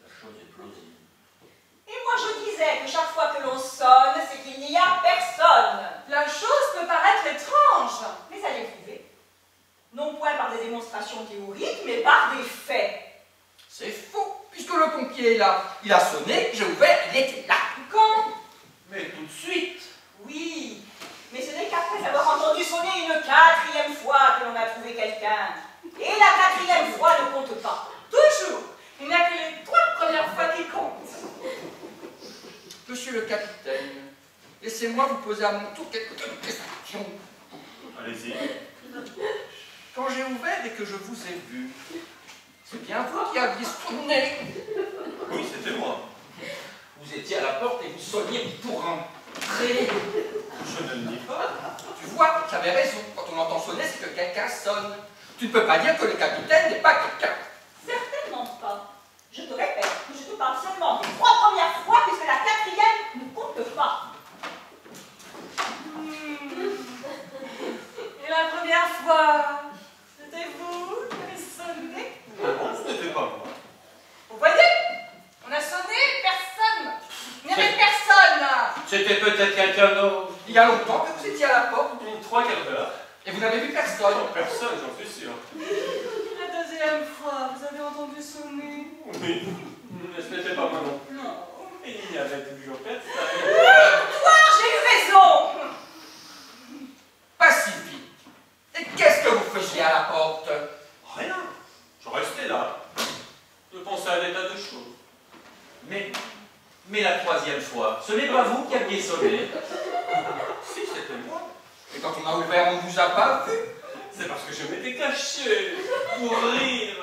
La chose est plausible. Et moi je disais que chaque fois que l'on sonne, c'est qu'il n'y a personne. La chose peut paraître étrange. Mais à l'éprouver. Non point par des démonstrations théoriques, mais par des faits. C'est faux, puisque le pompier est là. Il a sonné, j'ai ouvert, il était là. Quand? Mais tout de suite. Oui, 4e fois que l'on a trouvé quelqu'un. Et la 4e fois ne compte pas. Toujours. Il n'y a que les 3 premières fois qui comptent. Monsieur le capitaine, laissez-moi vous poser à mon tour quelques questions. Allez-y. Quand j'ai ouvert et que je vous ai vu, c'est bien vous qui aviez sonné. Oui, c'était moi. Vous étiez à la porte et vous sonniez pour entrer. Je ne le nie pas. Tu vois, j'avais raison. Quand on entend sonner, c'est que quelqu'un sonne. Tu ne peux pas dire que le capitaine n'est pas quelqu'un. Certainement pas. Je te répète que je te parle seulement des 3 premières fois puisque la 4e ne compte pas. Et la première fois, c'était vous qui avez sonné? Non, ce n'était pas moi. Vous voyez? On a sonné, personne. Il n'y avait personne. C'était peut-être quelqu'un d'autre. Il y a longtemps que vous étiez à la porte 3 quarts d'heure. et vous n'avez vu personne. Non, personne, j'en suis sûr. La 2e fois, vous avez entendu sonner? Oui, mais ce n'était pas moi non plus. Non. Et il n'y avait toujours personne. Victoire, j'ai eu raison. Pas si vite. Et qu'est-ce que vous faisiez à la porte? Rien. Je restais là. Je pensais à des tas de choses. Mais la 3e fois, ce n'est pas vous qui aviez sonné. Si, c'était moi. Et quand on a ouvert, on ne vous a pas vu. C'est parce que je m'étais caché pour rire.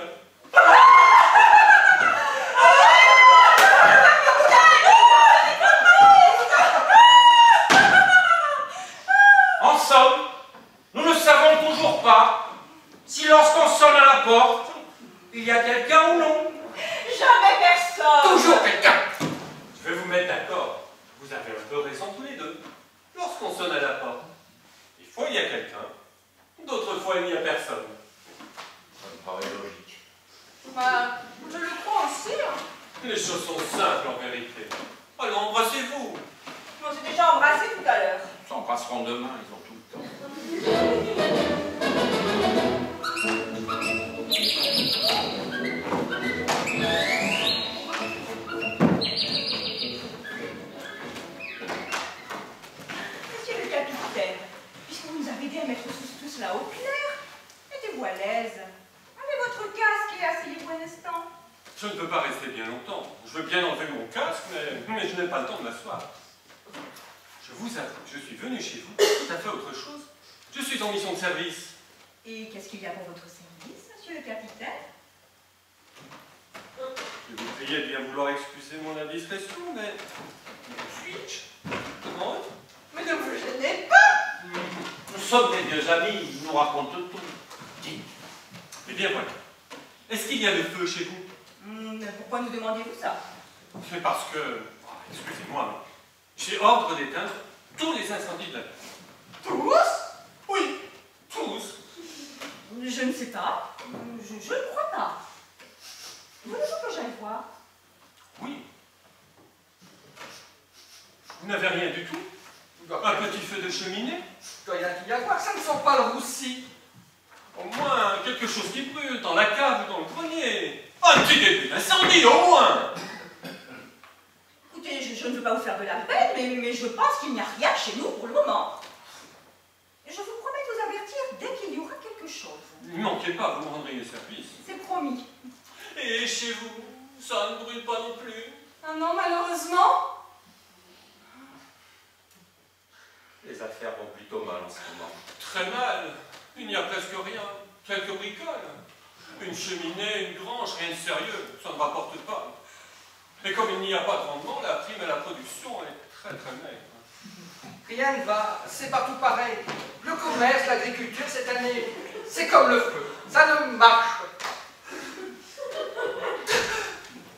En somme, nous ne savons toujours pas si lorsqu'on sonne à la porte, il y a quelqu'un ou non. Jamais personne. Toujours quelqu'un. Je vais vous mettre d'accord. Vous avez un peu raison tous les deux. Lorsqu'on sonne à la porte, des fois il y a quelqu'un, d'autres fois il n'y a personne. Ça me paraît logique. Bah, je le crois aussi. Les choses sont simples en vérité. Allons, embrassez-vous. On s'est déjà embrassé tout à l'heure. Ils s'embrasseront demain, ils ont tout le temps. Monsieur le capitaine, puisque vous nous avez aidé à mettre tout cela au clair, mettez-vous à l'aise. Avez votre casque et asseyez-vous un instant. Je ne peux pas rester bien longtemps. Je veux bien enlever mon casque, mais je n'ai pas le temps de m'asseoir. Je vous avoue, je suis venu chez vous pour tout à fait autre chose. Je suis en mission de service. Et qu'est-ce qu'il y a pour votre service, monsieur le capitaine? Je vais vous prier de bien vouloir excuser mon indiscrétion, mais... Suis-je? Comment? Mais ne vous gênez pas. Nous sommes des vieux amis, ils nous racontent tout. Dites. Eh bien voilà. Est-ce qu'il y a le feu chez vous? Pourquoi nous demandez-vous ça? C'est parce que... excusez-moi, j'ai ordre d'éteindre tous les incendies de la ville. Tous? Oui, tous. Je ne sais pas. Je ne crois pas. Voulez-vous que j'aille voir? Oui. Vous n'avez rien du tout? Un petit feu de cheminée? Il doit y avoir, ça ne sent pas le roussi. Au moins quelque chose qui brûle dans la cave ou dans le grenier. Un petit début d'incendie au moins. Écoutez, je ne veux pas vous faire de la peine, mais je pense qu'il n'y a rien chez nous pour le moment. Je vous promets de vous avertir dès qu'il y aura quelque chose. Ne manquez pas, vous me rendrez le service. C'est promis. Et chez vous, ça ne brûle pas non plus? Ah non, malheureusement. Les affaires vont plutôt mal en ce moment. Très mal. Il n'y a presque rien. Quelques bricoles. Une cheminée, une grange, rien de sérieux. Ça ne rapporte pas. Et comme il n'y a pas de rendement, la prime à la production est très très maigre. Rien ne va, c'est partout pareil. Le commerce, l'agriculture cette année, c'est comme le feu. Ça ne marche pas.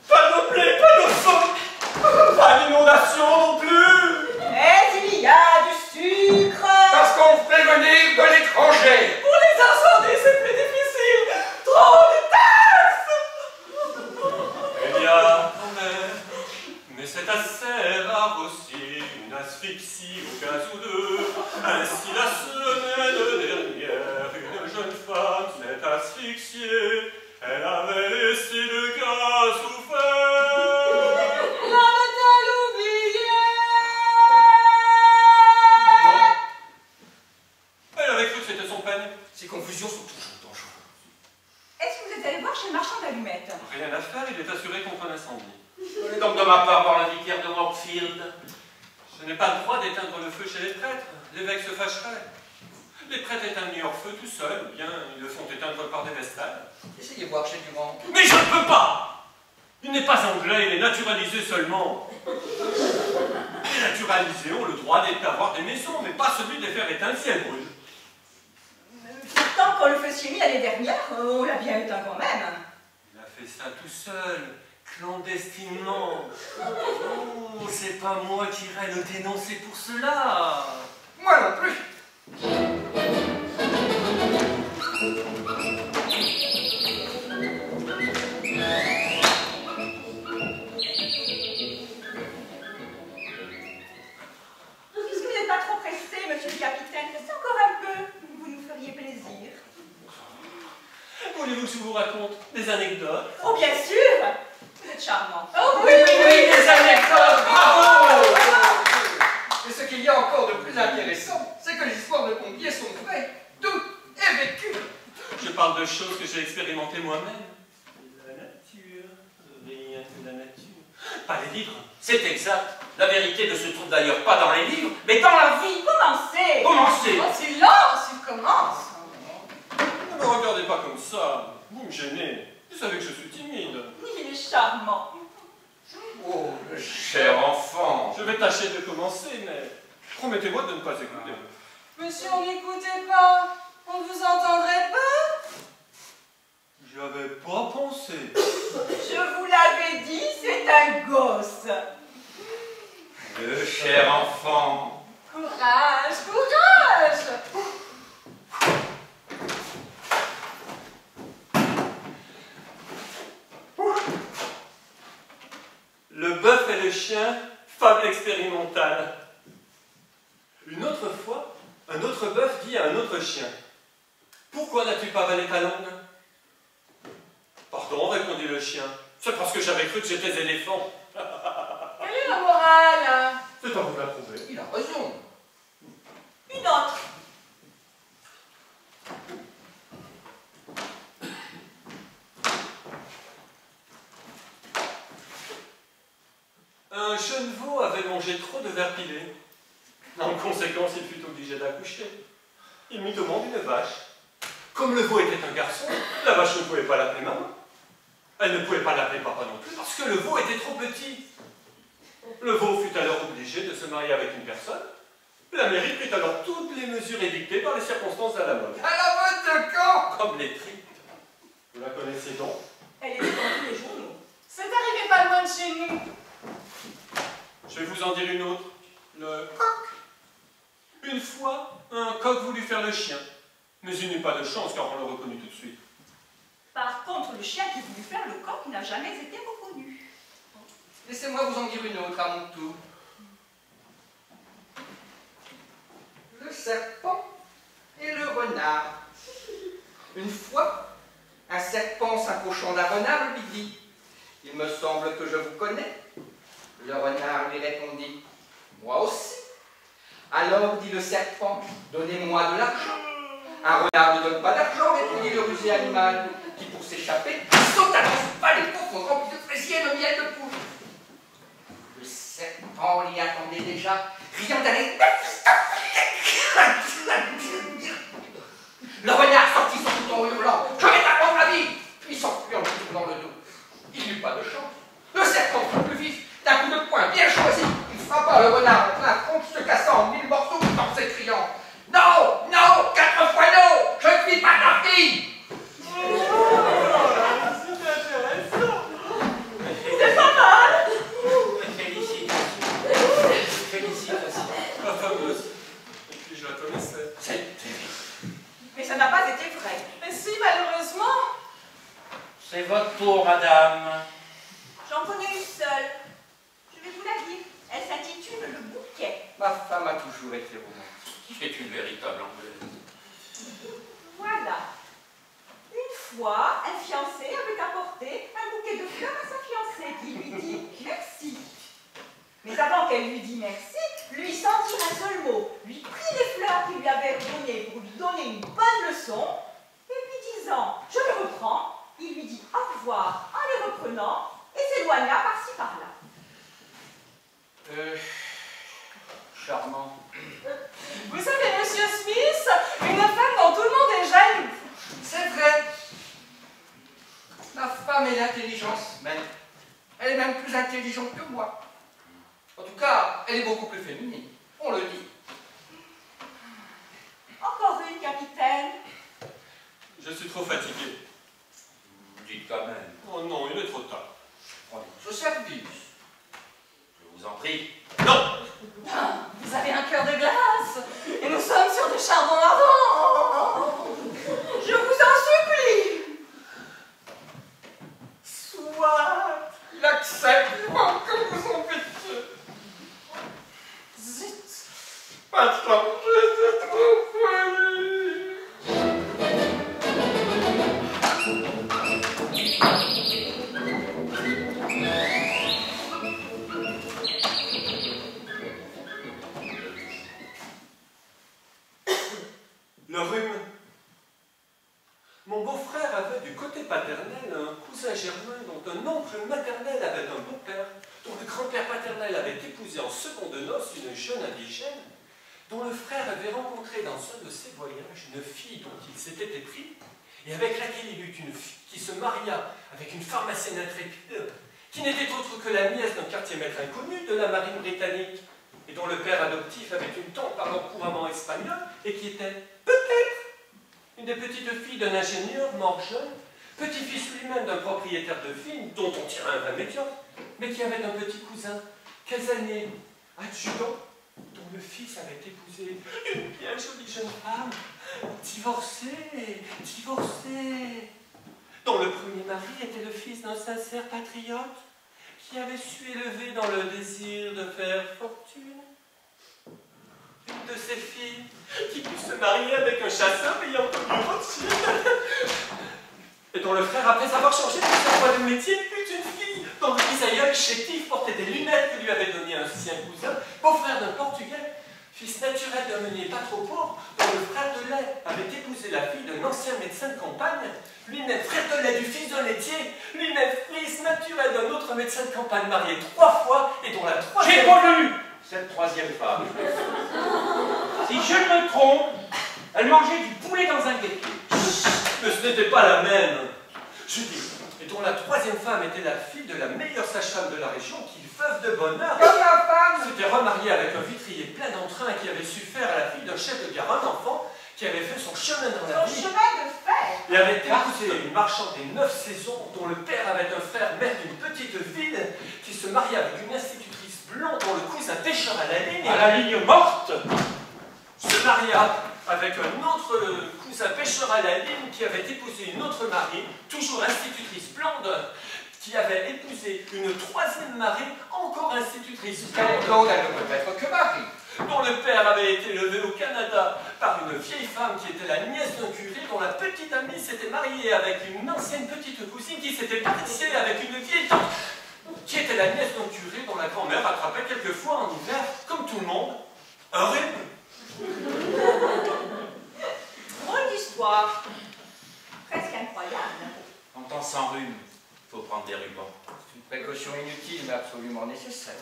Pas de plaie, pas de feu, pas d'inondation non plus. Mais il y a du sucre. Parce qu'on fait venir de l'étranger. Pour les incendies, c'est plus difficile. Trop de taxes. Eh bien, quand même, mais c'est assez rare aussi, une asphyxie au cas où deux. Ainsi la semaine dernière, une jeune femme s'est asphyxiée. Elle avait laissé le gaz ouvert. L'avait-elle oublié? Elle avait cru que c'était son Ces confusions sont toujours dangereuses. Est-ce que vous êtes allé voir chez le marchand d'allumettes? Rien à faire, il est assuré contre l'incendie. Allez donc de ma part voir la vicaire de Workfield. Je n'ai pas le droit d'éteindre le feu chez les prêtres. L'évêque se fâcherait. Les prêtres éteignent leur feu tout seuls, ou bien ils le font éteindre par des vestales. Essayez voir chez Durand. Mais je ne peux pas! Il n'est pas anglais, il est naturalisé seulement. Les naturalisés ont le droit d'avoir des maisons, mais pas celui de les faire éteindre si elles brûlent. Pourtant, quand le feu s'est mis l'année dernière, on l'a bien éteint quand même. Il a fait ça tout seul, clandestinement. Oh, c'est pas moi qui irais le dénoncer pour cela. Moi non plus. Est-ce que vous n'êtes pas trop pressé, monsieur le capitaine? Restez encore un peu. Vous nous feriez plaisir. Voulez-vous que je vous raconte des anecdotes? Oh, bien sûr! Vous êtes charmant. Oh oui, des anecdotes, bravo! Et ce qu'il y a encore de plus intéressant, c'est que les histoires de pompiers sont vraies, toutes et vécues. Je parle de choses que j'ai expérimentées moi-même. La nature, rien que la nature. Pas les livres. C'est exact. La vérité ne se trouve d'ailleurs pas dans les livres, mais dans la vie. Commencez! Commencez. Oh, silence, il commence. Ne me regardez pas comme ça. Vous me gênez. Vous savez que je suis timide. Il est charmant. Oh, le Cher enfant. Je vais tâcher de commencer, mais promettez-moi de ne pas écouter. Mais si on n'écoutait pas, on ne vous entendrait pas? J'y avais pas pensé. Je vous l'avais dit, c'est un gosse. Le cher enfant. Courage, courage! Le bœuf et le chien, fable expérimentale. Une autre fois, un autre bœuf dit à un autre chien: pourquoi n'as-tu pas avalé ta langue? Pardon, répondit le chien, c'est parce que j'avais cru que j'étais éléphant. Quelle est la morale? C'est à vous de la prouver. Il a raison. Une autre. Un jeune veau avait mangé trop de verre pilé. En conséquence, il fut obligé d'accoucher. Il mit au monde une vache. Comme le veau était un garçon, la vache ne pouvait pas l'appeler maman. Elle ne pouvait pas l'appeler papa non plus, parce que le veau était trop petit. Le veau fut alors obligé de se marier avec une personne. La mairie prit alors toutes les mesures édictées par les circonstances à la mode. À la mode de quand? Comme les tripes. Vous la connaissez donc? Elle est dans tous les journaux. C'est arrivé pas loin de chez nous. Je vais vous en dire une autre. Le coq. Une fois, un coq voulut faire le chien. Mais il n'eut pas de chance car on le reconnut tout de suite. Par contre, le chien qui voulut faire le coq n'a jamais été reconnu. Laissez-moi vous en dire une autre à mon tour. Le serpent et le renard. Une fois, un serpent s'approchant d'un renard lui dit: il me semble que je vous connais. Le renard lui répondit: moi aussi. Alors dit le serpent: donnez-moi de l'argent. Un renard ne donne pas d'argent, répondit le rusé animal, qui pour s'échapper sauta dans une palais profond remplie de fraisiers et de miel de poule. Le serpent l'y attendait déjà, riant d'aller. Le renard sortit son couteau en hurlant: je vais t'apprendre la vie. Puis s'enfuit en lui tournant le dos. Il n'eut pas de chance. Le serpent fut plus vif. D'un coup de poing bien choisi, il frappa le renard en plein front, se cassant en 1000 morceaux tout en s'écriant: non, non, 4 fois non, je ne suis pas ta fille. C'est intéressant. C'est pas mal. Félicitations. La fameuse. Et puis je la connaissais. C'est terrible. Mais ça n'a pas été vrai. Mais si, malheureusement. C'est votre tour, madame. J'en connais une seule. Je vais vous la dire. Elle s'intitule Le Bouquet. Ma femme a toujours été romantique. C'est une véritable anglaise. Voilà. Une fois, un fiancé avait apporté un bouquet de fleurs à sa fiancée qui lui dit merci. Mais avant qu'elle lui dise merci, lui sans dire un seul mot, lui prit les fleurs qu'il lui avait données pour lui donner une bonne leçon il lui dit au revoir en les reprenant et s'éloigna par-ci par-là. Charmant. Vous savez, monsieur Smith, une femme dont tout le monde est jaloux. C'est vrai. Ma femme est l'intelligence même. Elle est même plus intelligente que moi. En tout cas, elle est beaucoup plus féminine. On le dit. Encore une, capitaine. Je suis trop fatigué. Dites quand même. Oh non, il est trop tard. Prenez ce service. Je vous en prie. Non! Vous avez un cœur de glace et nous sommes sur du charbon ardent. Je vous en supplie. Soit. Il accepte. Oh, comme vous en faites. Zut. Pas de changer, c'est trop folie. Le rhume. Mon beau-frère avait du côté paternel un cousin germain dont un oncle maternel avait un beau-père, dont le grand-père paternel avait épousé en seconde noces une jeune indigène, dont le frère avait rencontré dans un de ses voyages une fille dont il s'était épris, et avec laquelle il eut une fille qui se maria avec une pharmacienne intrépide, qui n'était autre que la nièce d'un quartier-maître inconnu de la marine britannique, et dont le père adoptif avait une tante parlant couramment espagnol, et qui était, peut-être, une des petites filles d'un ingénieur mort jeune, petit-fils lui-même d'un propriétaire de vigne, dont on tirait un vin médiocre, mais qui avait un petit cousin, casanier, adjudant, dont le fils avait épousé une bien jolie jeune femme, divorcée, dont le premier mari était le fils d'un sincère patriote, qui avait su élever dans le désir de faire fortune. Une de ses filles qui put se marier avec un chasseur ayant connu Rothschild, et dont le frère, après avoir changé de sa voie de métier, eut une fille dont le bisaïeul chétif portait des lunettes que lui avait données un sien cousin, beau-frère d'un Portugais, fils naturel d'un meunier pas trop pauvre, dont le frère de lait avait épousé la fille d'un ancien médecin de campagne, lui-même frère de lait du fils d'un laitier, lui-même fils naturel d'un autre médecin de campagne marié 3 fois, et dont la troisième... J'ai connu cette troisième femme. Si je ne me trompe, elle mangeait du poulet dans un guépier. Mais ce n'était pas la même. Je dis, et dont la troisième femme était la fille de la meilleure sage-femme de la région, qui, veuve de bonheur, Comme ma femme. s'était remariée avec un vitrier plein d'entrain qui avait su faire à la fille d'un chef de gare un enfant, qui avait fait son chemin dans la Son vie, chemin de fer. et avait épousé une marchande des 9 saisons, dont le père avait un frère maire d'une petite ville, qui se maria avec une institutrice blonde dont le cousin pêcheur à la ligne, À la ligne morte. se maria avec un autre cousin pêcheur à la ligne qui avait épousé une autre mariée, toujours institutrice blonde, qui avait épousé une troisième mariée, encore institutrice Elle est blonde, blonde, elle ne peut être que Marie. dont le père avait été élevé au Canada par une vieille femme qui était la nièce d'un curé, dont la petite amie s'était mariée avec une ancienne petite cousine qui s'était mariée avec une vieille tante, qui était la nièce d'un curé, dont la grand-mère attrapait quelquefois en hiver, comme tout le monde, un rhume. Drôle d'histoire. Presque incroyable. En temps sans rhume, il faut prendre des rubans. C'est une précaution inutile, mais absolument nécessaire.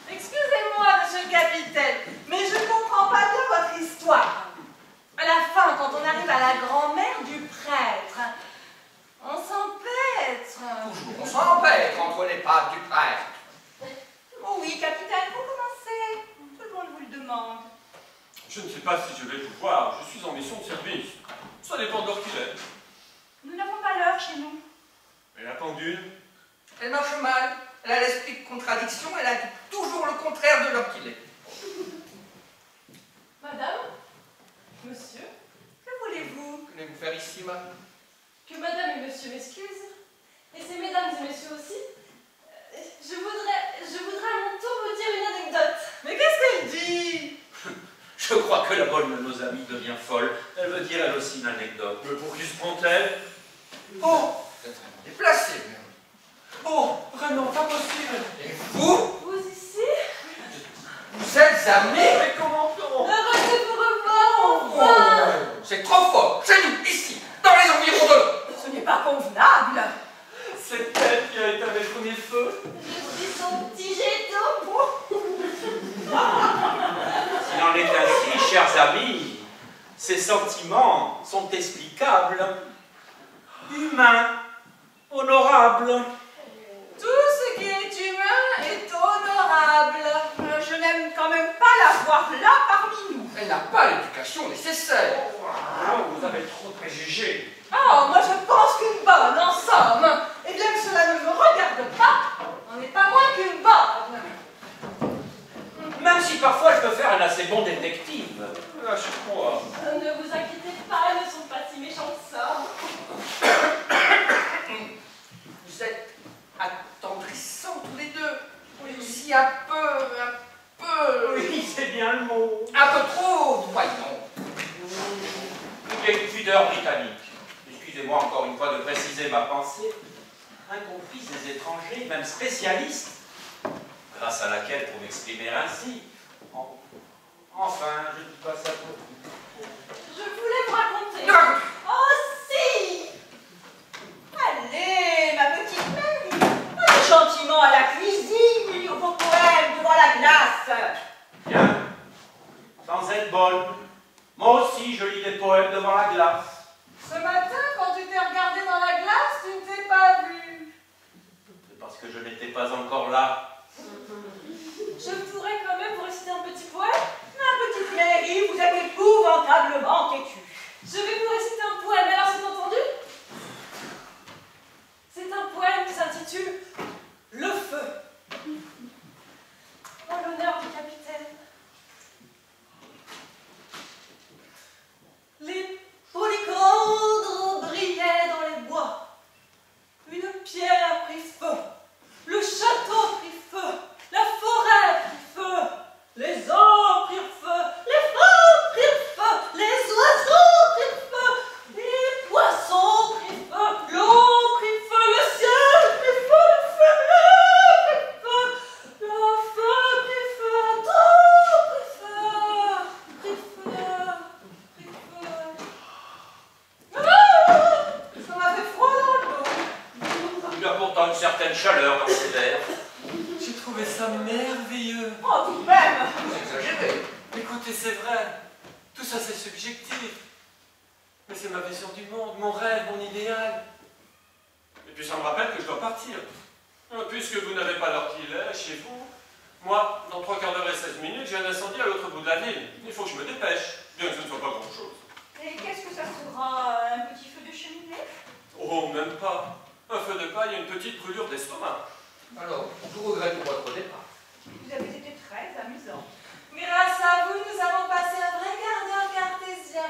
Excusez-moi, monsieur le capitaine, mais je ne comprends pas bien votre histoire. À la fin, quand on arrive à la grand-mère du prêtre, on s'empêtre. Toujours on s'empêtre entre les pattes du prêtre. Oh oui, capitaine, vous commencez. Tout le monde vous le demande. Je ne sais pas si je vais vous voir, je suis en mission de service. Ça dépend de l'heure qu'il est. Nous n'avons pas l'heure chez nous. Et la pendule? Elle marche mal, elle a l'esprit de contradiction, elle a toujours le contraire de l'heure qu'il est. Madame, monsieur, Que voulez-vous? Que voulez-vous faire ici, Marie? que madame et monsieur m'excusent, et ces mesdames et messieurs aussi, je voudrais à mon tour vous dire une anecdote. Mais qu'est-ce qu'elle dit? Je crois que la bonne de nos amies devient folle. Elle veut dire elle aussi une anecdote. Mais pour qui se prend-elle? Oh, vous êtes vraiment déplacé, mais... Oh, vraiment, pas possible. Et vous? Vous ici? Vous êtes amis? Mais comment donc? Heureux de vous revoir, enfin! C'est trop fort, chez nous, ici, dans les environs de... Ce n'est pas convenable. chers amis, ces sentiments sont explicables, humains, honorables. Tout ce qui est humain est honorable. Je n'aime quand même pas la voir là parmi nous. Elle n'a pas l'éducation nécessaire. Vous avez trop de préjugés. Oh, moi je pense qu'une bonne, en somme, et bien que cela ne me regarde pas, on n'est pas moins qu'une bonne. Même si parfois je peux faire un assez bon détective. Ah, je crois. Ne vous inquiétez pas, elles ne sont pas si méchantes que ça. Vous êtes attendrissants tous les deux. Si un peu... Oui, c'est bien le mot. Un peu trop, voyons. Une vieille pudeur britannique. Excusez-moi encore une fois de préciser ma pensée. Incomprise des étrangers, même spécialistes, grâce à laquelle pour m'exprimer ainsi. Enfin, je ne dis pas ça pour vous. Je voulais vous raconter. Oh si! Allez, ma petite Mary, allez gentiment à la cuisine, lire vos poèmes devant la glace. Bien, sans être bonne. Moi aussi, je lis des poèmes devant la glace. Ce matin, quand tu t'es regardé dans la glace, tu ne t'es pas vu. C'est parce que je n'étais pas encore là. Je pourrais quand même vous réciter un petit poème. Ma petite Mary, vous êtes épouvantablement têtue. Je vais vous réciter un poème, alors c'est entendu? C'est un poème qui s'intitule Le feu. En l'honneur du capitaine. Les polycandres brillaient dans les bois. Une pierre prit feu. Le château prit feu. La forêt prit feu. Les hommes prirent feu. Les femmes prirent feu. Les oiseaux prirent feu. Les poissons prirent feu. L'eau prit feu. Le ciel prit feu. Le feu prit feu. Le feu prit feu. Tout prit feu. Prit feu. Prit feu. Ah! Ça m'a fait froid dans le dos. Il y a pourtant une certaine chaleur dans ces vers. J'ai trouvé ça merveilleux. Oh, tout de même. Vous exagérez. Écoutez, c'est vrai. Tout ça, c'est subjectif. Mais c'est ma vision du monde, mon rêve, mon idéal. Et puis ça me rappelle que je dois partir. Puisque vous n'avez pas l'heure qu'il est chez vous, moi, dans 3 quarts d'heure et 16 minutes, j'ai un incendie à l'autre bout de la ville. Il faut que je me dépêche, bien que ce ne soit pas grand-chose. Et qu'est-ce que ça sera? Un petit feu de cheminée? Oh, même pas. Un feu de paille et une petite brûlure d'estomac. Alors, je regrette votre départ. Vous avez été très amusant. Grâce à vous, nous avons passé un vrai quart d'heure cartésien.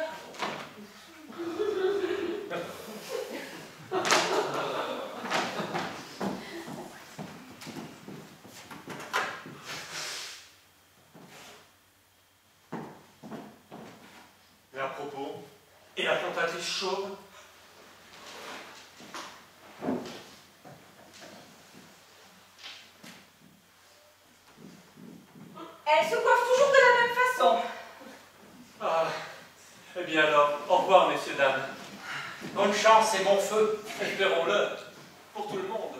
Mais à propos, et la cantatrice chauve? Elle se coiffe toujours de la même façon. Ah, eh bien alors, au revoir, messieurs, dames. Bonne chance et bon feu. Espérons-le, pour tout le monde.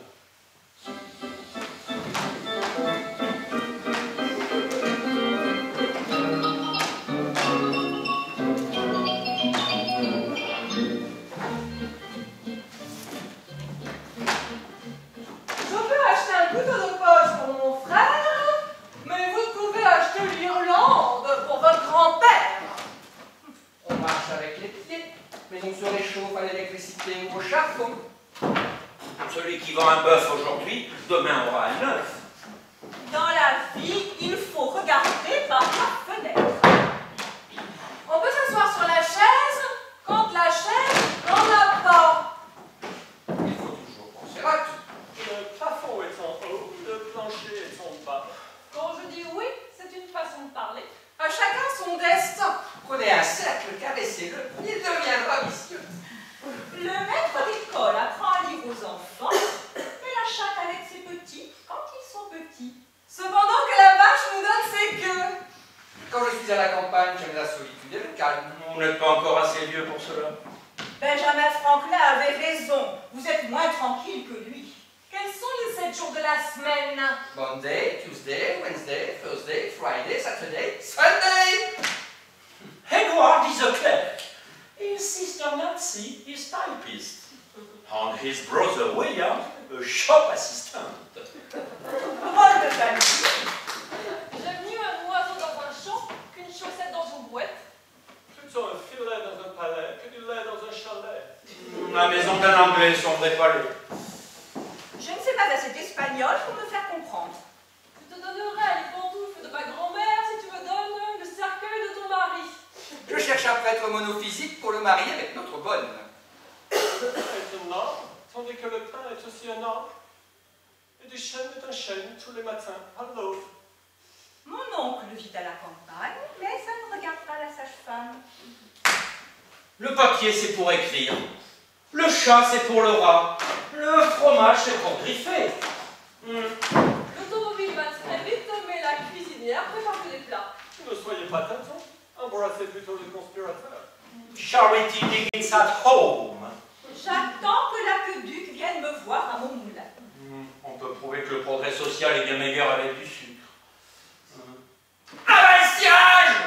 Je peux acheter un couteau de poche pour mon frère, mais vous pouvez acheter l'Irlande pour votre grand-père. On marche avec les pieds, mais on se réchauffe à l'électricité ou au charbon. Celui qui vend un bœuf aujourd'hui, demain aura un œuf. Dans la vie, il faut regarder par la fenêtre. On peut s'asseoir sur la chaise quand la chaise n'en a pas. Il faut toujours penser à tout. Le plafond est en haut, le plancher est en bas. Quand je dis oui, c'est une façon de parler. À chacun son destin. Prenez un cercle, caressez-le, il deviendra vicieux. Le maître d'école apprend à lire aux enfants et la chatte avec ses petits quand ils sont petits. Cependant que la vache nous donne ses queues. Quand je suis à la campagne, j'aime la solitude et le calme. On n'est pas encore assez vieux pour cela. Benjamin Franklin avait raison. Vous êtes moins tranquille que lui. Quels sont les 7 jours de la semaine? Monday, Tuesday, Wednesday, Thursday, Friday, Saturday, Sunday. Edward is a clerk. His sister Nancy is typist. And his brother William, a shop assistant. Rôle de famille. J'aime mieux un oiseau dans un champ qu'une chaussette dans une boîte. Plutôt un filet dans un palais que du lait dans un chalet. La maison d'un Anglais, son vrai palais. Je ne sais pas assez d'espagnol pour me faire comprendre. Je te donnerai les pantoufles de ma grand-mère si tu me donnes le cercueil de ton mari. Je cherche un prêtre monophysique pour le marier avec notre bonne. Étonnant, tandis que le pain est aussi un ange, et du chêne est un chêne tous les matins à l'aube. Mon oncle vit à la campagne, mais ça ne regarde pas la sage-femme. Le papier, c'est pour écrire. Le chat, c'est pour le rat. Le fromage, c'est pour griffer. L'automobile va très vite, mais la cuisinière prépare que des plats. Ne soyez pas tâtons, embrassez plutôt le conspirateur. Charity begins at home. J'attends que l'aqueduc vienne me voir à mon moulin. On peut prouver que le progrès social est bien meilleur avec du sucre. À la siège!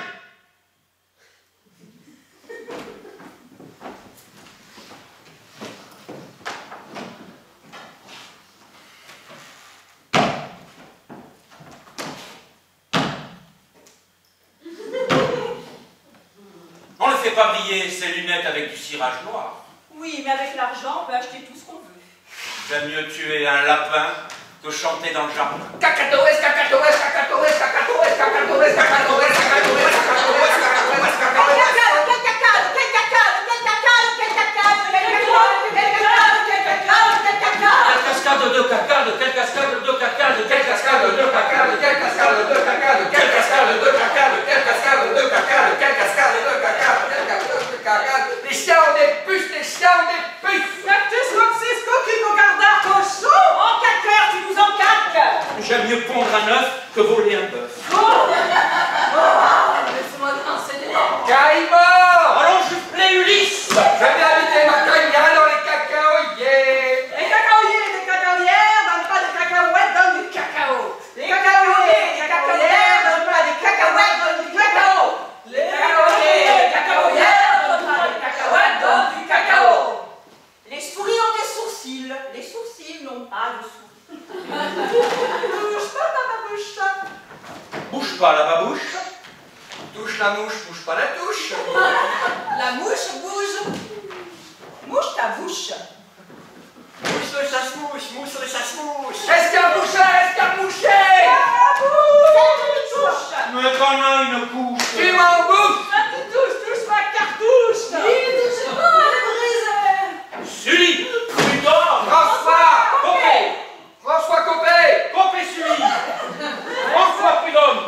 On ne fait pas briller ses lunettes avec du cirage noir. Oui, mais avec l'argent, on peut acheter tout ce qu'on veut. J'aime mieux tuer un lapin que chanter dans le jardin. Cacatoès, cacatoès, cacatoès, cacatoès, cacatoès, cacatoès, cacatoès, Cascade de caca, de quelle cascade de caca, de quelle cascade de caca, de quelle cascade de caca, de quelle cascade de caca, de quelle cascade de caca, de quelle cascade de caca, de quelle cascade de caca. Les chiens ont des puces, les chiens ont des puces. Cactus Francisco qui nous garda cochon. En 4 heures, tu nous encaques. J'aime mieux pondre un œuf que voler un bœuf. Laisse-moi te renseigner. Caïmor. Allons gifler Ulysse. Je vais inviter ma caïa dans les cacaoyers. Les cacaoyers, les cacaoyères donnent pas des cacahuètes, donnent du cacao. Les cacaoyers, les cacaoyères donnent pas des cacahuètes, donnent du cacao. Les cacaoyers, les cacaoyères donnent pas des cacahuètes, donnent du cacao. Les souris ont des sourcils. Les sourcils n'ont pas de souris. Bouge pas ta babouche. Bouge pas la babouche. Touche la mouche, bouge pas la touche. La mouche bouge. Mouche ta bouche. Mouche le chasse-mouche, mouche le chasse-mouche. Escarmouchet, escarmouchet. Mais qu'on a une couche. Tu m'en bouffes. Touche ma cartouche. Sully, prud'homme. François. Copé. François Copé. Copé Sully. François prud'homme.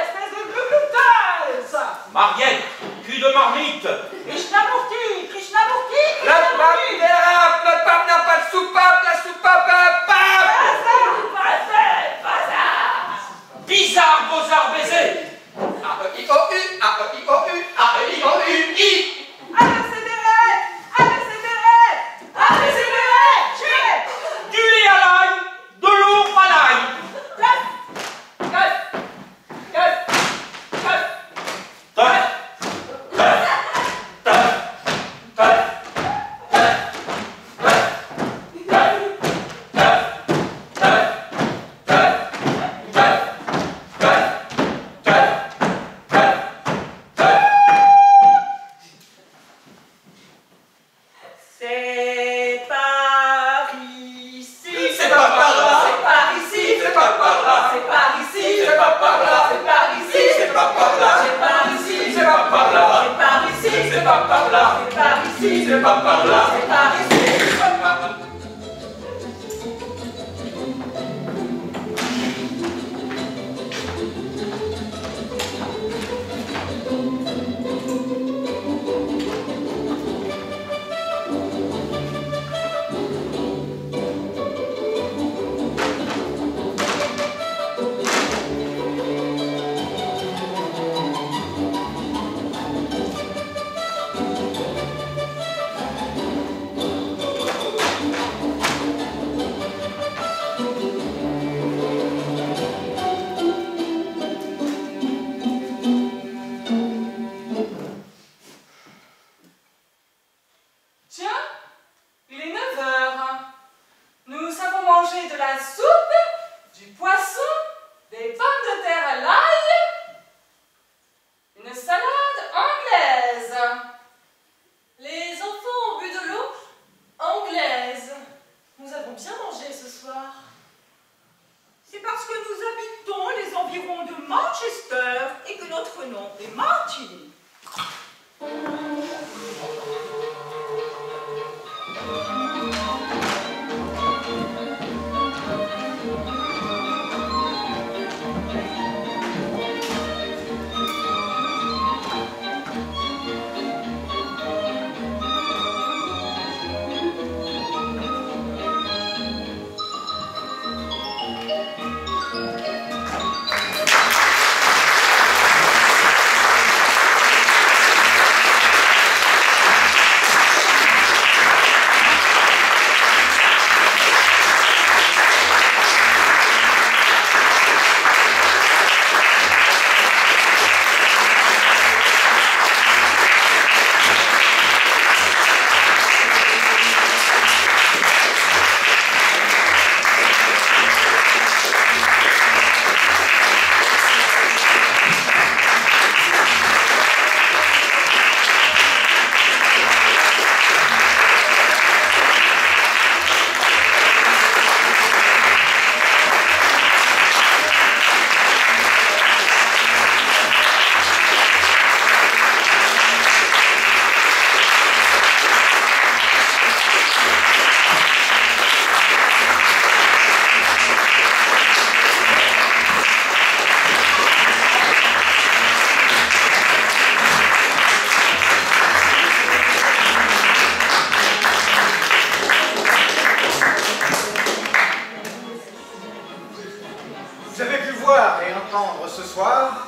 Espèce de glouglou-taise. Mariette, cul de marmite. Krishnamurti. Krishnamurti. La pape dérape, la pape n'a pas de soupape, la soupape a un pape. Bizarre, beaux-arts, baiser. A-E-I-O-U, A-E-I-O-U, A-E-I-O-U-I. Du lait à l'ail, de l'eau à l'ail. C'est par ici. C'est pas par là. C'est par ici. C'est pas par là. C'est par ici. C'est pas par là. C'est par ici. C'est pas par là. C'est par ici. C'est pas par là. C'est par ici. C'est pas par là. C'est par ici. C'est pas par là. C'est par ici. Tiens, il est 9 heures. Nous savons manger de la soupe, du poisson, des pommes de terre à l'ail, une salade anglaise. Les enfants ont bu de l'eau anglaise. Nous avons bien mangé ce soir. C'est parce que nous habitons les environs de Manchester et que notre nom est Martin. Vous avez pu voir et entendre ce soir